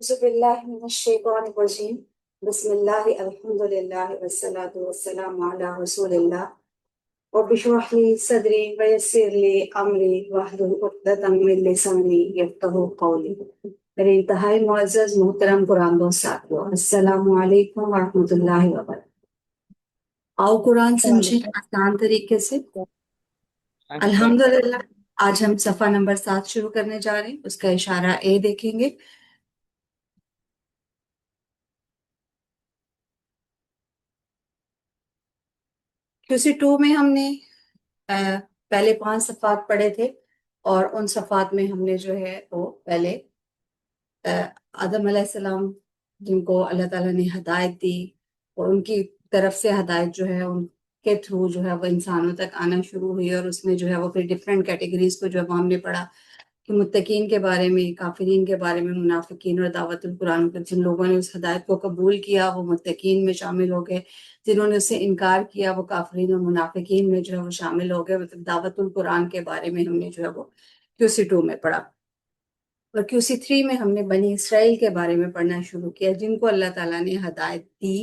أعوذ بالله من الشيطان الرجيم. بسم الله الحمد لله والصلاة والسلام على رسول الله. رب اشرح لي صدري ويسر لي أمري واحلل عقدة من لساني يفقهوا قولي. میرے انتہائی معزز محترم قرآن دوست ساتھیو، السلام علیکم ورحمۃ اللہ وبرکاتہ۔ آؤ قرآن سمجھیں آسان طریقے سے۔ الحمدللہ آج ہم صفحہ نمبر 7 شروع کرنے جا رہے ہیں، اس کا اشارہ اے دیکھیں گے۔ QC 2 میں ہم نے پہلے 5 صفحات پڑھے تھے، اور ان صفحات میں ہم نے جو ہے وہ پہلے آدم علیہ السلام جن کو اللہ تعالیٰ نے ہدایت دی، اور ان کی طرف سے ہدایت جو ہے ان کے تھرو جو ہے وہ انسانوں تک آنا شروع ہوئی، اور اس میں جو ہے وہ پھر ڈفرینٹ کیٹیگریز کو جو ہے وہ ہم نے پڑھا کہ متقین کے بارے میں، کافرین کے بارے میں، منافقین، اور دعوت القرآن پر جن لوگوں نے اس ہدایت کو قبول کیا وہ متقین میں شامل ہو گئے، جنہوں نے اسے انکار کیا وہ کافرین اور منافقین میں جو ہے وہ شامل ہو گئے۔ مطلب دعوت القرآن کے بارے میں ہم نے جو ہے وہ QC 2 میں پڑھا، اور QC 3 میں ہم نے بنی اسرائیل کے بارے میں پڑھنا شروع کیا، جن کو اللہ تعالیٰ نے ہدایت دی،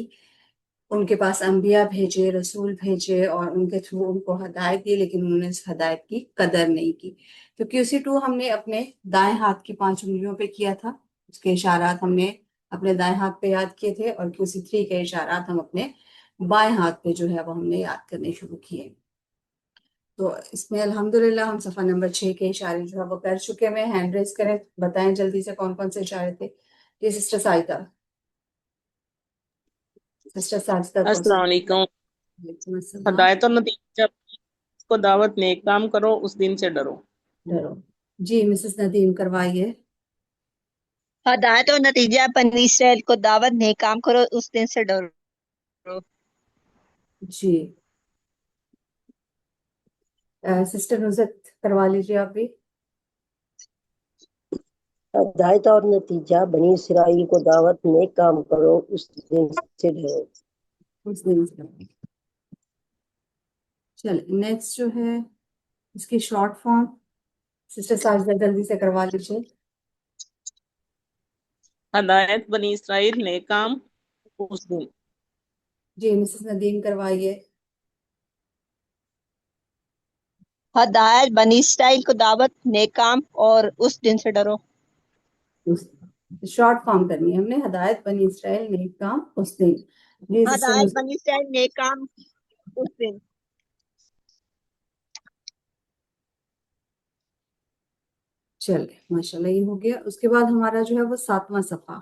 ان کے پاس انبیاء بھیجے، رسول بھیجے، اور ان کے تھرو ان کو ہدایت دی، لیکن انہوں نے اس ہدایت کی قدر نہیں کی۔ تو QC 2 ہم نے اپنے دائیں ہاتھ کی 5 انگلیوں پہ کیا تھا، اس کے اشارات ہم نے اپنے دائیں ہاتھ پہ یاد کیے تھے، اور QC 3 کے اشارات ہم اپنے بائیں ہاتھ پہ جو ہے وہ ہم نے یاد کرنے شروع کیے۔ تو اس میں الحمدللہ ہم صفحہ نمبر 6 کے اشارے جو ہے وہ کر چکے ہیں۔ ہینڈ ریز کریں، بتائیں جلدی سے کون کون سے اشارے تھے۔ یہ سسٹر سائدہ، سسٹر ساجدہ کو السلام علیکم۔ وعلیکم السلام۔ ہدایت اور نتیجہ کو دعوت نیک کام کرو، اس دن سے ڈرو۔ ڈرو جی مسز ندیم کروائیے۔ ہدایت اور نتیجہ بنی اسرائیل کو دعوت نیک کام کرو، اس دن سے ڈرو۔ جی سسٹر نصرت کروا لیجیے آپ بھی۔ ہدایت اور نتیجہ بنی اسرائیل کو دعوت نیک کام کرو، اس دن سے ڈرو۔ اس دن سے چلے نیکسٹ جو ہے اس کی شارٹ فارم سسٹر ساجدہ جلدی سے کروا لیجیے۔ ہدایت بنی اسرائیل نیک کام اس دن۔ جی مسز ندیم کروائیے۔ ہدایت بنی اسرائیل کو دعوت نیک کام اور اس دن سے ڈرو۔ شارٹ فارم کرنی ہے ہم نے، ہدایت بنی اسرائیل نیک کام اس دن۔ جی سسٹر ہدایت نصرت بنی اسرائیل نیک کام اس دن۔ چلے ماشاءاللہ یہ ہو گیا۔ اس کے بعد ہمارا جو ہے وہ 7واں صفحہ،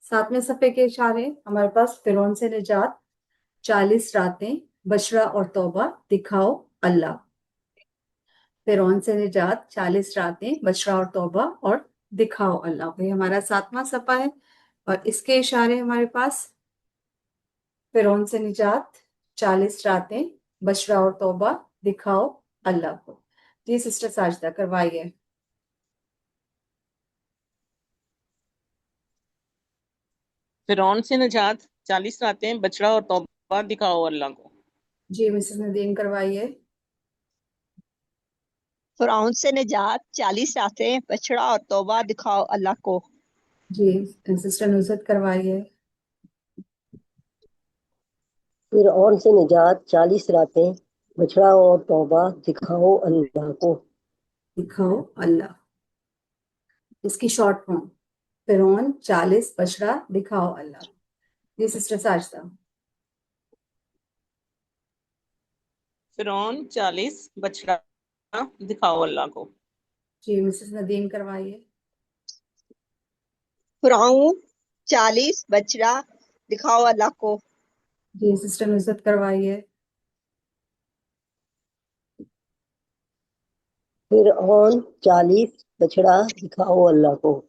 7ویں صفحے کے اشارے ہمارے پاس فرعون سے نجات، 40 راتیں، بشرا اور توبہ، دکھاؤ اللہ۔ فرعون سے نجات، 40 راتیں، بشرا اور توبہ، اور دکھاؤ اللہ، یہ ہمارا 7واں صفحہ ہے۔ اور اس کے اشارے ہمارے پاس فرعون سے نجات، 40 راتیں، بشرا اور توبہ، دکھاؤ اللہ کو۔ جی سسٹر ساجدہ کروائیے۔ فرعون سے نجات، 40 راتیں، بچڑا اور توبہ، دکھاؤ اللہ کو۔ جی مسز ندیم کروائیے۔ فرعون سے نجات، 40 راتیں، بچڑا اور توبہ، دکھاؤ اللہ کو۔ جی سسٹر نصرت کروائیے۔ فرعون سے نجات، 40 راتیں، بچڑا اور توبہ، دکھاؤ اللہ کو۔ دکھاؤ اللہ، اس کی شارٹ فارم فرعون، 40، بشرا، دکھاؤ اللہ۔ جی سسٹر ساجدہ۔ فرعون، 40، بچڑا، دکھاؤ اللہ کو۔ جی مسز ندیم کروائیے۔ فرعون، 40، بچڑا، دکھاؤ اللہ کو۔ جی سسٹر نصرت کروائیے۔ فرعون، 40، بچڑا، دکھاؤ اللہ کو۔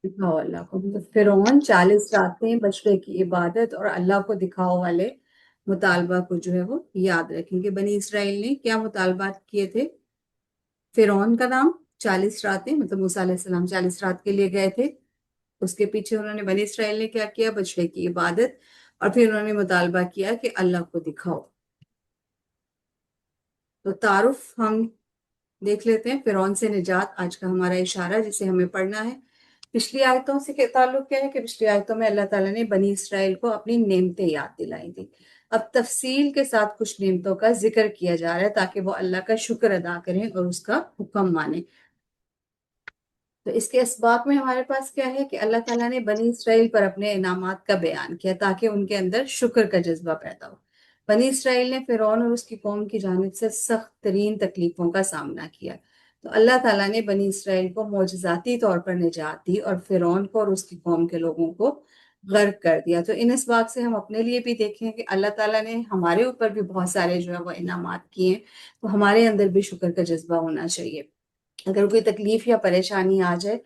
دکھاؤ اللہ کو، مطلب فرعون، 40 راتیں، بچڑے کی عبادت اور اللہ کو دکھاؤ والے مطالبہ کو جو ہے وہ یاد رکھیں گے۔ بنی اسرائیل نے کیا مطالبات کیے تھے؟ فرعون کا نام، 40 راتیں، مطلب موسیٰ علیہ السلام 40 رات کے لیے گئے تھے، اس کے پیچھے انہوں نے بنی اسرائیل نے کیا کیا؟ بچڑے کی عبادت، اور پھر انہوں نے مطالبہ کیا کہ اللہ کو دکھاؤ۔ تو تعارف ہم دیکھ لیتے ہیں۔ فرعون سے نجات آج کا ہمارا اشارہ جسے ہمیں پڑھنا ہے۔ پچھلی آیتوں سے کے تعلق کیا ہے کہ پچھلی آیتوں میں اللہ تعالیٰ نے بنی اسرائیل کو اپنی نعمتیں یاد دلائی تھی. اب تفصیل کے ساتھ کچھ نعمتوں کا ذکر کیا جا رہا ہے تاکہ وہ اللہ کا شکر ادا کریں اور اس کا حکم مانیں. تو اس کے اسباق میں ہمارے پاس کیا ہے کہ اللہ تعالیٰ نے بنی اسرائیل پر اپنے انعامات کا بیان کیا تاکہ ان کے اندر شکر کا جذبہ پیدا ہو. بنی اسرائیل نے فرعون اور اس کی قوم کی جانب سے سخت ترین تکلیفوں کا سامنا کیا. تو اللہ تعالیٰ نے بنی اسرائیل کو معجزاتی طور پر نجات دی اور فرعون کو اور اس کی قوم کے لوگوں کو غرق کر دیا. تو ان اسباق سے ہم اپنے لیے بھی دیکھیں کہ اللہ تعالیٰ نے ہمارے اوپر بھی بہت سارے جو ہے وہ انعامات کیے ہیں، تو ہمارے اندر بھی شکر کا جذبہ ہونا چاہیے. اگر کوئی تکلیف یا پریشانی آ جائے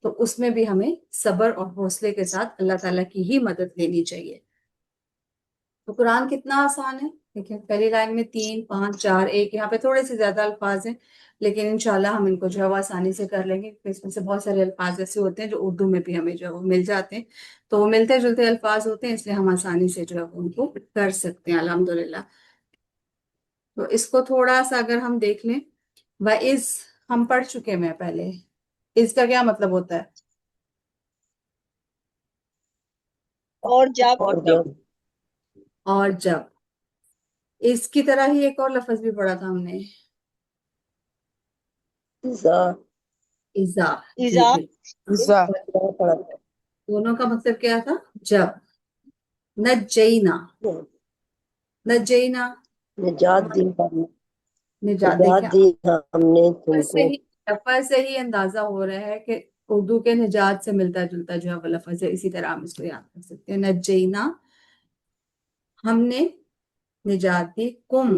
تو اس میں بھی ہمیں صبر اور حوصلے کے ساتھ اللہ تعالیٰ کی ہی مدد لینی چاہیے. تو قرآن کتنا آسان ہے، دیکھیں پہلی لائن میں 3 5 4 1، یہاں پہ تھوڑے سے زیادہ الفاظ ہیں لیکن انشاءاللہ ہم ان کو جو ہے وہ آسانی سے کر لیں گے، کیونکہ اس میں سے بہت سارے الفاظ ایسے ہوتے ہیں جو اردو میں بھی ہمیں جو ہے وہ مل جاتے ہیں، تو وہ ملتے جلتے الفاظ ہوتے ہیں، اس لیے ہم آسانی سے جو ہے ان کو کر سکتے ہیں الحمدللہ. تو اس کو تھوڑا سا اگر ہم دیکھ لیں، وَإِذْ ہم پڑھ چکے ہیں پہلے. اس کا کیا مطلب ہوتا ہے؟ اور جب اور جب اور جب. اس کی طرح ہی ایک اور لفظ بھی پڑھا تھا ہم نے، اذا اذا. جی اذا بالکل. پڑا دونوں کا مطلب کیا تھا؟ جب. نجینا. نجینا نجات دی ہم نجات. نجات دیکھیں دی ہم نے تم لفظ کو. سے ہی اندازہ ہو رہا ہے کہ اردو کے نجات سے ملتا جلتا جو ہے وہ لفظ ہے، اسی طرح ہم اس کو یاد کر سکتے ہیں. نجینا ہم نے نجات دی، کم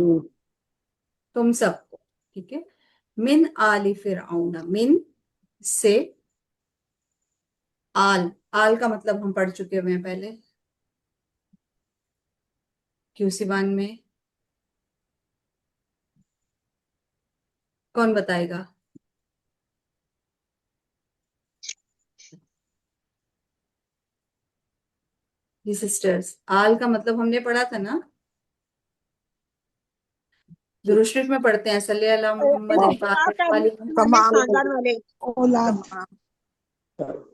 تم سب کو، ٹھیک ہے. من آل فرعون، من سے، آل. آل کا مطلب ہم پڑھ چکے ہوئے ہیں پہلے QC1 میں. کون بتائے گا؟ جی سسٹرز، آل کا مطلب ہم نے پڑھا تھا نا، درود شریف میں پڑھتے ہیں صلی اللہ علی محمد خاندان والے.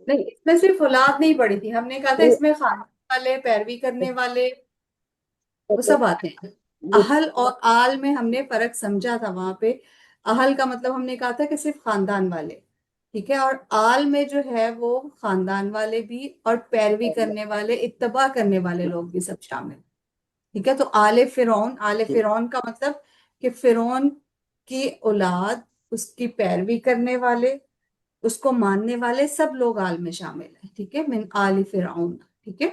نہیں، اس میں صرف اولاد نہیں پڑھی تھی، ہم نے کہا تھا اس میں خاندان والے، پیروی کرنے والے، وہ سب آتے ہیں. اہل اور آل میں ہم نے فرق سمجھا تھا وہاں پہ. اہل کا مطلب ہم نے کہا تھا کہ صرف خاندان والے، ٹھیک ہے، اور آل میں جو ہے وہ خاندان والے بھی اور پیروی کرنے والے، اتباع کرنے والے لوگ بھی سب شامل، ٹھیک ہے. تو آل فرعون، آل فرعون کا مطلب کہ فرعون کی اولاد، اس کی پیروی کرنے والے، اس کو ماننے والے سب لوگ آل میں شامل ہیں، ٹھیک ہے. من آل فرعون، ٹھیک ہے.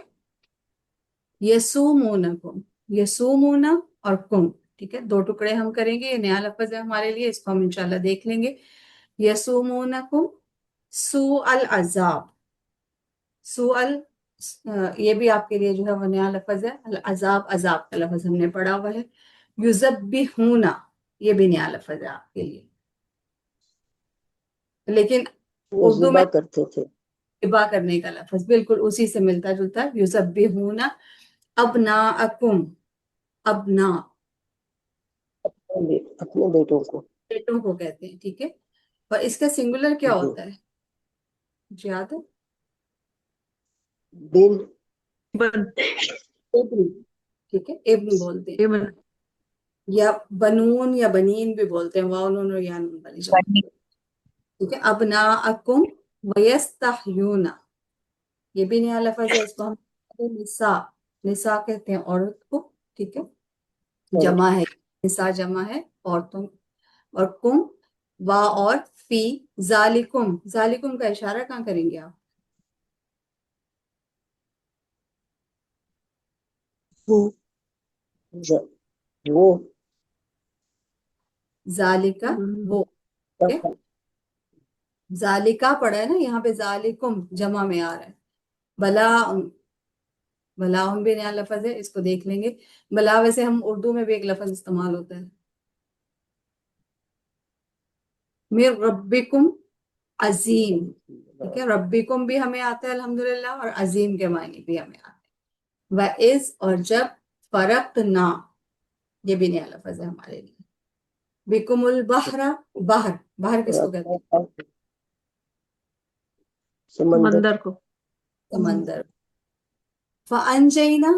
یسومونکم، یسومونا اور کم، ٹھیک ہے، 2 ٹکڑے ہم کریں گے، یہ نیا لفظ ہے ہمارے لیے، اس کو ہم انشاءاللہ دیکھ لیں گے. یسومونکم سوء العذاب. سوء یہ بھی آپ کے لیے جو ہے وہ نیا لفظ ہے. العذاب، عذاب کا لفظ ہم نے پڑھا ہوا ہے. یذبحونا، یہ بھی نیا لفظ ہے آپ کے لیے، لیکن وہ اردو میں ذبح کرتے تھے. ذبح کرنے کا لفظ بالکل اسی سے ملتا جلتا ہے. یذبحونا ابناءکم، ابنا اپنے بیٹوں کو. بیٹوں کو کہتے ہیں، ٹھیک ہے. اور اس کا سنگولر کیا جی. ہوتا ہے؟ مجھے یاد ہے، بن ابن، ٹھیک ہے، ابن بولتے ہیں، یا بنون یا بنین بھی بولتے ہیں، واو نون اور یا نون والی جمع، ٹھیک ہے. ابناءکم ویستحیون، یہ بھی نیا لفظ ہے، اس کو ہم نساء، نساء کہتے ہیں عورت کو، ٹھیک ہے، جمع ہے، نساء جمع ہے عورتوں. اور کم، وا اور فی، ذالکم، ذالکم کا اشارہ کہاں کریں گے آپ؟ وہ ذالکا وہ، ٹھیک ہے. ذالکا پڑھا ہے نا، یہاں پہ ذالکم جمع میں آ رہا ہے. بلا، بلا بھی نیا لفظ ہے، اس کو دیکھ لیں گے. بلا ویسے ہم اردو میں بھی ایک لفظ استعمال ہوتا ہے. من ربکم عظیم، ٹھیک ہے، ربکم بھی ہمیں آتا ہے الحمدللہ، اور عظیم کے معنی بھی ہمیں آتے ہیں. وَإِذْ اور جب، فرقنا، یہ بھی نیا لفظ ہے ہمارے لیے. بکم البحر، بحر، بحر کس کو کہتے ہیں؟ سمندر سمندر کو سمندر. فَأَنْجَيْنَا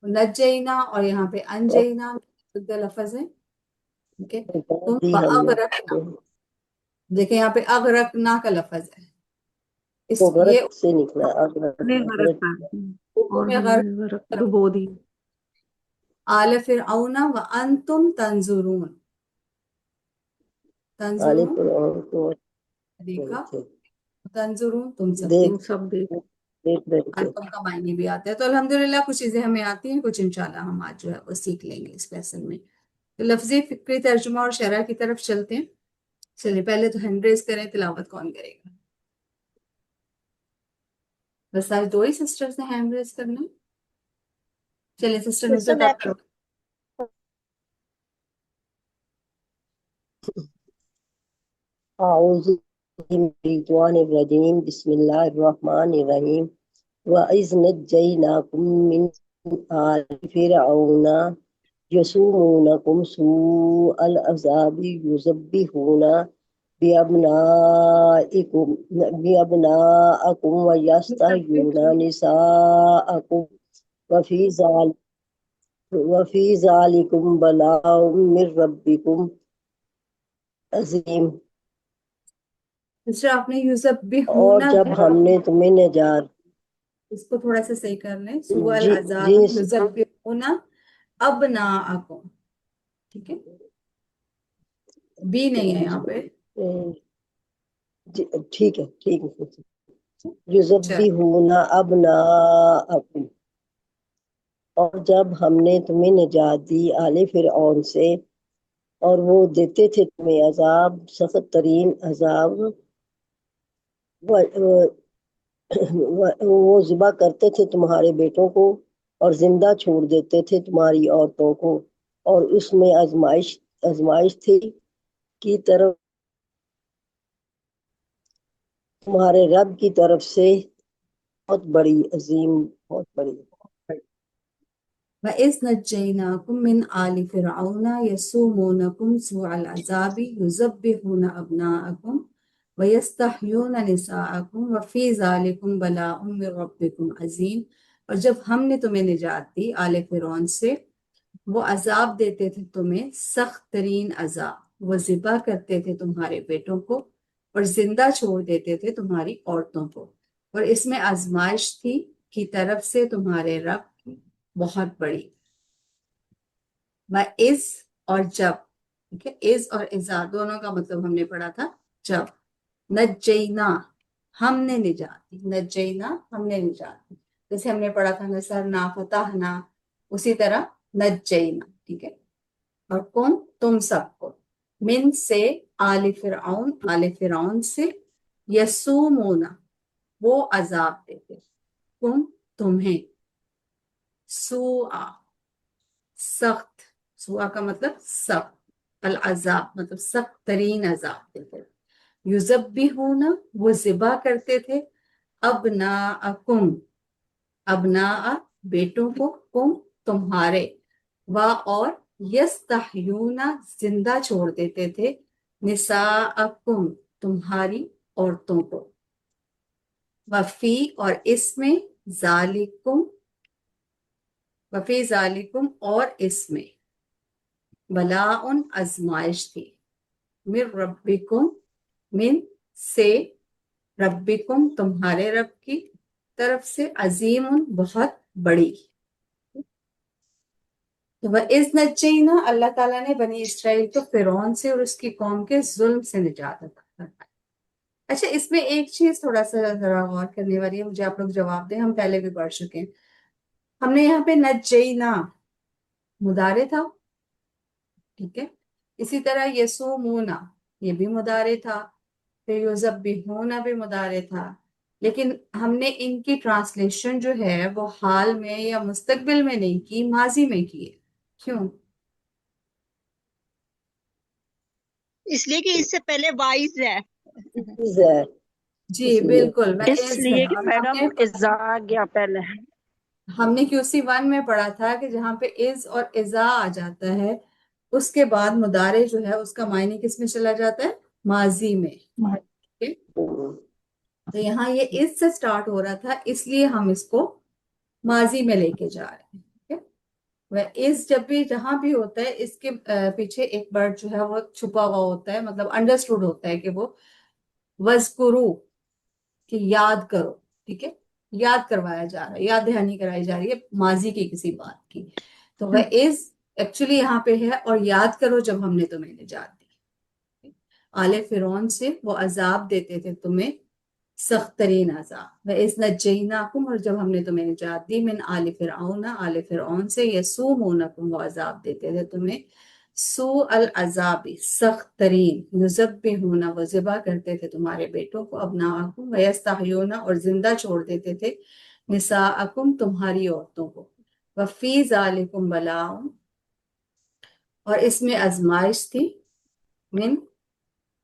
نجینا اور یہاں پہ انجینا کا لفظ ہے. ٹھیک ہے. نجات تم دی ہم نے فَأَغْرَقْنَا دیکھیں یہاں پہ اغرقنا کا لفظ ہے. تو یہ غرق سے نکلا نے غرق غرق کر دی اردو اور میں ہم غرق نے غرق ڈبو دی. آل فرعون وانتم تنظرون. آل تنظرون فرعون کو دیکھا، تھے تنظرون تم سب دیکھ تم سب دیکھ دیکھ رہے تھے. انتم کا معنی بھی آتا ہے. تو الحمدللہ کچھ چیزیں ہمیں آتی ہیں، کچھ انشاءاللہ ہم آج جو ہے وہ سیکھ لیں گے اس لیسن میں. تو لفظی فکری ترجمہ اور شرح کی طرف چلتے ہیں. چلیے پہلے تو ہینڈ ریز کریں، تلاوت کون کرے گا؟ بس آج دو ہی سسٹرز نے ہینڈ ریز کرنا ہے. چلیے سسٹر نصرت آپ کرو. اعوذ باللہ من الشیطان الرجیم بسم اللہ الرحمن الرحیم وَإِذْ نَجَّيْنَاكُمْ مِنْ آلِ فِرْعَوْنَ يَسُومُونَكُمْ سُوءَ الْعَذَابِ يُذَبِّحُونَ بِأَبْنَائِكُمْ وَيَسْتَحْيُونَ نِسَاءَكُمْ وَفِي ذَلِكُمْ بَلَاءٌ مِّن رَبِّكُمْ عظیم. سسٹر آپ نے اور یُذَبِّحُونَ جب ہم نے تمہیں نجات اس کو تھوڑا سا صحیح کر لیں. سوء جی العذاب جی یذبحون ابناءکم. ٹھیک ہے، بی نہیں ہے یہاں پہ. جی ٹھیک ہے چل یذبحون ابناءکم. اور جب ہم نے تمہیں نجات دی آل فرعون سے اور وہ دیتے تھے تمہیں عذاب، سخت ترین عذاب، وہ ذبح کرتے تھے تمہارے بیٹوں کو اور زندہ چھوڑ دیتے تھے تمہاری عورتوں کو، اور اس میں آزمائش تھی کی طرف تمہارے رب کی طرف سے بہت بڑی، عظیم، بہت بڑی. وَإِذْ نَجَّيْنَاكُمْ مِنْ آلِ فِرْعَوْنَ يَسُومُونَكُمْ سُوءَ الْعَذَابِ يُذَبِّحُونَ أَبْنَاءَكُمْ وَيَسْتَحْيُونَ نِسَاءَكُمْ وَفِي ذَلِكُمْ بَلَاءٌ مِّن رَبِّكُمْ عَظِيمٌ. اور جب ہم نے تمہیں نجات دی آل فرعون سے، وہ عذاب دیتے تھے تمہیں، سخت ترین عذاب. وہ ذبح کرتے تھے تمہارے بیٹوں کو اور زندہ چھوڑ دیتے تھے تمہاری عورتوں کو، اور اس میں آزمائش تھی کی طرف سے تمہارے رب کی بہت بڑی. وَإِذْ اور جب. ٹھیک ہے، از اور اذا دونوں کا مطلب ہم نے پڑھا تھا جب. نجینا ہم نے نجات دی، نجینا ہم نے نجات دی. جیسے ہم نے پڑھا تھا نصرنا فتحنا، اسی طرح نجینا. ٹھیک ہے. اور کون؟ تم سب کو. من سے، آل فرعون، آل فرعون سے. یسومونا وہ عذاب دیتے. کون؟ تمہیں. سوء سخت، سوا کا مطلب سخت، العذاب مطلب سخت ترین عذاب دیتے. یذبحون وہ ذبح کرتے تھے، ابناءکم ابناء بیٹوں کو، کم تمہارے، اور یستحیون زندہ چھوڑ دیتے تھے، نساءکم تمہاری عورتوں کو. وفی اور اس میں، ذالکم وفی ذالکم اور اس میں، بلاء آزمائش تھی، من ربکم من سے، ربکم تمہارے رب کی طرف سے، عظیم بہت بڑی. تو وَإِذْ نَجَّيْنَا اللہ تعالیٰ نے بنی اسرائیل کو فرعون سے اور اس کی قوم کے ظلم سے نجات عطا فرمائی. اچھا اس میں ایک چیز تھوڑا سا ذرا غور کرنے والی ہے، مجھے آپ لوگ جواب دیں، ہم پہلے بھی پڑھ چکے ہیں. ہم نے یہاں پہ نجینا مضارع تھا، ٹھیک ہے. اسی طرح یسومونا یہ بھی مضارع تھا، پھر یذبحون بھی مضارع تھا. لیکن ہم نے ان کی ٹرانسلیشن جو ہے وہ حال میں یا مستقبل میں نہیں کی، ماضی میں کی ہے. کیوں؟ اس لیے کہ اس سے پہلے وائز ہے. جی بالکل. میں اس اس لیے ہے کہ اور میڈم ازا آ گیا پہلے. ہم نے QC 1 میں پڑھا تھا کہ جہاں پہ از اور ازا آ جاتا ہے اس کے بعد مضارع جو ہے اس کا معنی کس میں چلا جاتا ہے؟ ماضی میں. ٹھیک ہے؟ تو یہاں یہ اس سے سٹارٹ ہو رہا تھا، اس لیے ہم اس کو ماضی میں لے کے جا رہے ہیں. ٹھیک ہے، وہ اس جب بھی جہاں بھی ہوتا ہے اس کے پیچھے ایک ورڈ جو ہے وہ چھپا ہوا ہوتا ہے، مطلب انڈرسٹوڈ ہوتا ہے کہ وہ وَاذْکُرُوا، کہ یاد کرو. ٹھیک ہے، یاد کروایا جا رہا ہے، یاد دہانی کرائی جا رہی ہے ماضی کی کسی بات کی. تو وہ از ایکچولی یہاں پہ ہے، اور یاد کرو جب ہم نے تمہیں نجات دی آل فرعون سے، وہ عذاب دیتے تھے تمہیں، سخت ترین عذاب. وَإِذْ نَجَّيْنَاكُمْ، اور جب ہم نے تمہیں نجات دی، من آل فرعون، آل فرعون سے، یسومونکم، وہ عذاب دیتے تھے تمہیں، سوء العذاب، سخت ترین، یذبحون، وہ ذبح کرتے تھے تمہارے بیٹوں کو، ابناءکم، ویستحیون، اور زندہ چھوڑ دیتے تھے نساءکم، تمہاری عورتوں کو. وفی ذالکم بلاء، اور اس میں آزمائش تھی، من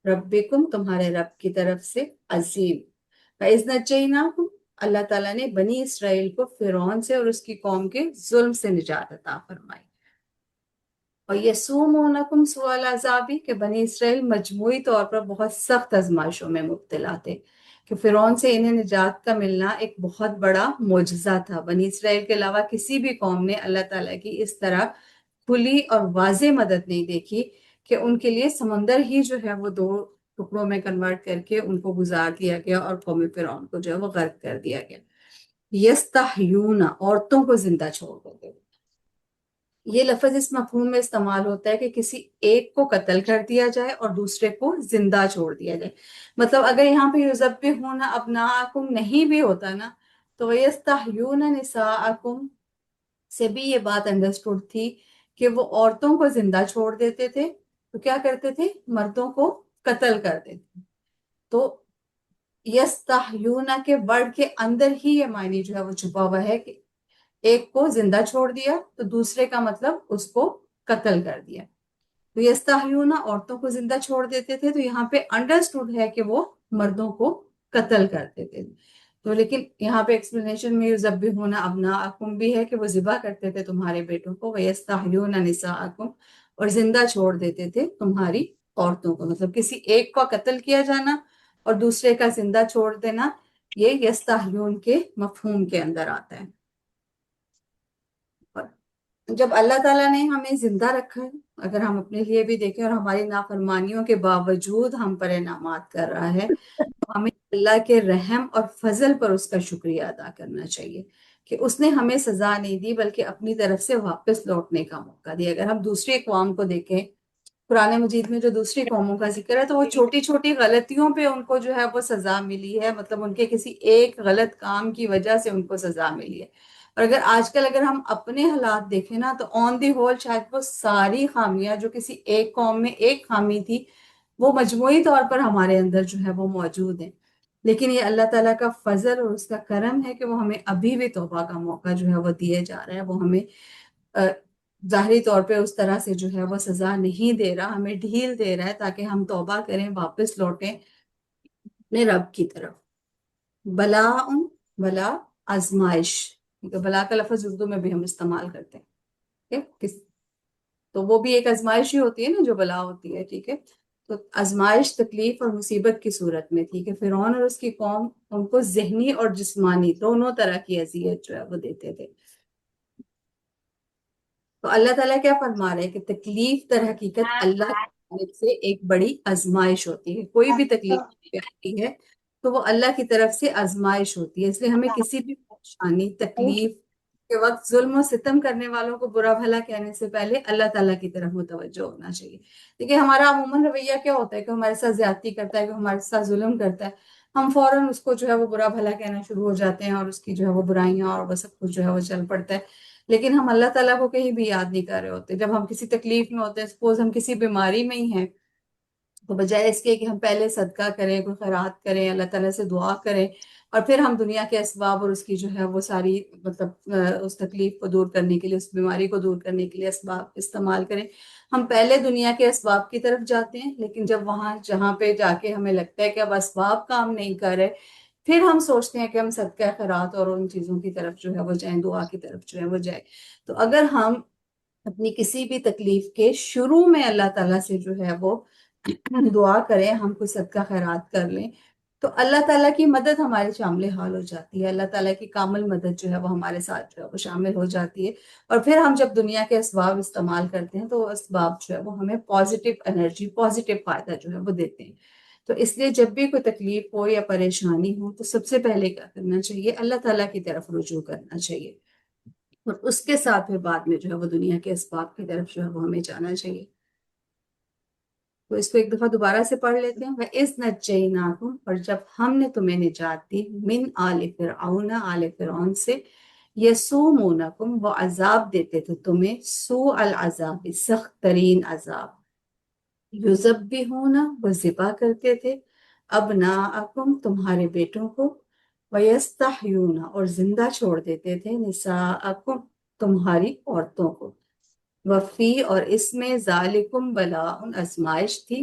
ربکم، تمہارے رب کی طرف سے، عظیم. فَإِذْ نَجَّيْنَاكُمْ، اللہ تعالیٰ نے بنی اسرائیل کو فرعون سے اور اس کی قوم کے ظلم سے نجات عطا فرمائی. اور یسومونکم سوء العذاب، کہ بنی اسرائیل مجموعی طور پر بہت سخت آزمائشوں میں مبتلا تھے، کہ فرعون سے انہیں نجات کا ملنا ایک بہت بڑا معجزہ تھا. بنی اسرائیل کے علاوہ کسی بھی قوم نے اللہ تعالیٰ کی اس طرح کھلی اور واضح مدد نہیں دیکھی کہ ان کے لیے سمندر ہی جو ہے وہ دو ٹکڑوں میں کنورٹ کر کے ان کو گزار دیا گیا، اور قوم فرعون کو جو ہے وہ غرق کر دیا گیا. یستحیون، عورتوں کو زندہ چھوڑ دیتے. یہ لفظ اس مفہوم میں استعمال ہوتا ہے کہ کسی ایک کو قتل کر دیا جائے اور دوسرے کو زندہ چھوڑ دیا جائے. مطلب اگر یہاں پہ یذبحون ابناءکم نہیں بھی ہوتا نا، تو یستحیون نساءکم سے بھی یہ بات انڈرسٹوڈ تھی کہ وہ عورتوں کو زندہ چھوڑ دیتے تھے. تو کیا کرتے تھے؟ مردوں کو قتل کر دیتے تھے. تو یستحیون کے ورڈ کے اندر ہی یہ معنی جو ہے وہ چھپا ہوا ہے کہ ایک کو زندہ چھوڑ دیا تو دوسرے کا مطلب اس کو قتل کر دیا. تو یستحیون، عورتوں کو زندہ چھوڑ دیتے تھے، تو یہاں پہ انڈرسٹوڈ ہے کہ وہ مردوں کو قتل کرتے تھے. تو لیکن یہاں پہ ایکسپلینیشن میں یذبحون ابناءکم بھی ہے کہ وہ ذبح کرتے تھے تمہارے بیٹوں کو، ویستحیون نساءکم، اور زندہ چھوڑ دیتے تھے تمہاری عورتوں کو. مطلب کسی ایک کو قتل کیا جانا اور دوسرے کا زندہ چھوڑ دینا، یہ یستحیون کے مفہوم کے اندر آتا ہے. جب اللہ تعالیٰ نے ہمیں زندہ رکھا ہے، اگر ہم اپنے لیے بھی دیکھیں اور ہماری نافرمانیوں کے باوجود ہم پر انعامات کر رہا ہے، تو ہمیں اللہ کے رحم اور فضل پر اس کا شکریہ ادا کرنا چاہیے کہ اس نے ہمیں سزا نہیں دی بلکہ اپنی طرف سے واپس لوٹنے کا موقع دیا. اگر ہم دوسری اقوام کو دیکھیں، قرآن مجید میں جو دوسری قوموں کا ذکر ہے، تو وہ چھوٹی چھوٹی غلطیوں پہ ان کو جو ہے وہ سزا ملی ہے. مطلب ان کے کسی ایک غلط کام کی وجہ سے ان کو سزا ملی ہے. اور اگر آج کل اگر ہم اپنے حالات دیکھیں نا، تو آن دی ہول شاید وہ ساری خامیاں جو کسی ایک قوم میں ایک خامی تھی، وہ مجموعی طور پر ہمارے اندر جو ہے وہ موجود ہیں. لیکن یہ اللہ تعالیٰ کا فضل اور اس کا کرم ہے کہ وہ ہمیں ابھی بھی توبہ کا موقع جو ہے وہ دیے جا رہا ہے. وہ ہمیں ظاہری طور پہ اس طرح سے جو ہے وہ سزا نہیں دے رہا، ہمیں ڈھیل دے رہا ہے تاکہ ہم توبہ کریں، واپس لوٹیں اپنے رب کی طرف. بلاء، بلا آزمائش، کیونکہ بلا کا لفظ اردو میں بھی ہم استعمال کرتے ہیں. ٹھیک ہے، تو وہ بھی ایک آزمائش ہی ہوتی ہے نا جو بلا ہوتی ہے. ٹھیک ہے، تو آزمائش تکلیف اور مصیبت کی صورت میں تھی کہ فرعون اور اس کی قوم ان کو ذہنی اور جسمانی دونوں طرح کی اذیت جو ہے وہ دیتے تھے. تو اللہ تعالیٰ کیا فرما رہے ہیں کہ تکلیف در حقیقت اللہ کی طرف سے ایک بڑی آزمائش ہوتی ہے. کوئی بھی تکلیف پہ آتی ہے تو وہ اللہ کی طرف سے آزمائش ہوتی ہے. اس لیے ہمیں کسی بھی پریشانی تکلیف کے وقت ظلم و ستم کرنے والوں کو برا بھلا کہنے سے پہلے اللہ تعالیٰ کی طرف متوجہ ہونا چاہیے. دیکھیے ہمارا عموماً رویہ کیا ہوتا ہے کہ ہمارے ساتھ زیادتی کرتا ہے، کہ ہمارے ساتھ ظلم کرتا ہے، ہم فوراً اس کو جو ہے وہ برا بھلا کہنا شروع ہو جاتے ہیں اور اس کی جو ہے وہ برائیاں اور وہ سب کچھ جو ہے وہ چل پڑتا ہے. لیکن ہم اللہ تعالیٰ کو کہیں بھی یاد نہیں کر رہے ہوتے. جب ہم کسی تکلیف میں ہوتے ہیں، سپوز ہم کسی بیماری میں ہی ہیں، تو بجائے اس کے کہ ہم پہلے صدقہ کریں، کوئی خیرات کریں، اللہ تعالیٰ سے دعا کریں، اور پھر ہم دنیا کے اسباب اور اس کی جو ہے وہ ساری مطلب اس تکلیف کو دور کرنے کے لیے، اس بیماری کو دور کرنے کے لیے اسباب استعمال کریں، ہم پہلے دنیا کے اسباب کی طرف جاتے ہیں. لیکن جب وہاں جہاں پہ جا کے ہمیں لگتا ہے کہ اب اسباب کام نہیں کر رہے، پھر ہم سوچتے ہیں کہ ہم صدقہ خیرات اور ان چیزوں کی طرف جو ہے وہ جائیں، دعا کی طرف جو ہے وہ جائیں. تو اگر ہم اپنی کسی بھی تکلیف کے شروع میں اللہ تعالیٰ سے جو ہے وہ دعا کریں، ہم کوئی صدقہ خیرات کر لیں، تو اللہ تعالیٰ کی مدد ہمارے شامل حال ہو جاتی ہے، اللہ تعالیٰ کی کامل مدد جو ہے وہ ہمارے ساتھ جو ہے وہ شامل ہو جاتی ہے، اور پھر ہم جب دنیا کے اسباب استعمال کرتے ہیں تو وہ اسباب جو ہے وہ ہمیں پازیٹیو انرجی، پازیٹیو فائدہ جو ہے وہ دیتے ہیں۔ تو اس لیے جب بھی کوئی تکلیف ہو یا پریشانی ہو تو سب سے پہلے کیا کرنا چاہیے؟ اللہ تعالیٰ کی طرف رجوع کرنا چاہیے، اور اس کے ساتھ پھر بعد میں جو ہے وہ دنیا کے اسباب کی طرف جو ہے وہ ہمیں جانا چاہیے۔ تو اس کو ایک دفعہ دوبارہ سے پڑھ لیتے ہیں۔ وَإِذْ نَجَّيْنَاكُمْ، اور جب ہم نے تمہیں نجات دی، من آل فرعون، آل فرعون سے، یسومونکم، وہ عذاب دیتے تھے تمہیں، سوء العذاب، سخت ترین عذاب، یذبحون، وہ ذبح کرتے تھے، ابناءکم، تمہارے بیٹوں کو، ویستحیون، اور زندہ چھوڑ دیتے تھے، نساءکم، تمہاری عورتوں کو، وفی، اور اس میں ذالکم بلاء، آزمائش تھی،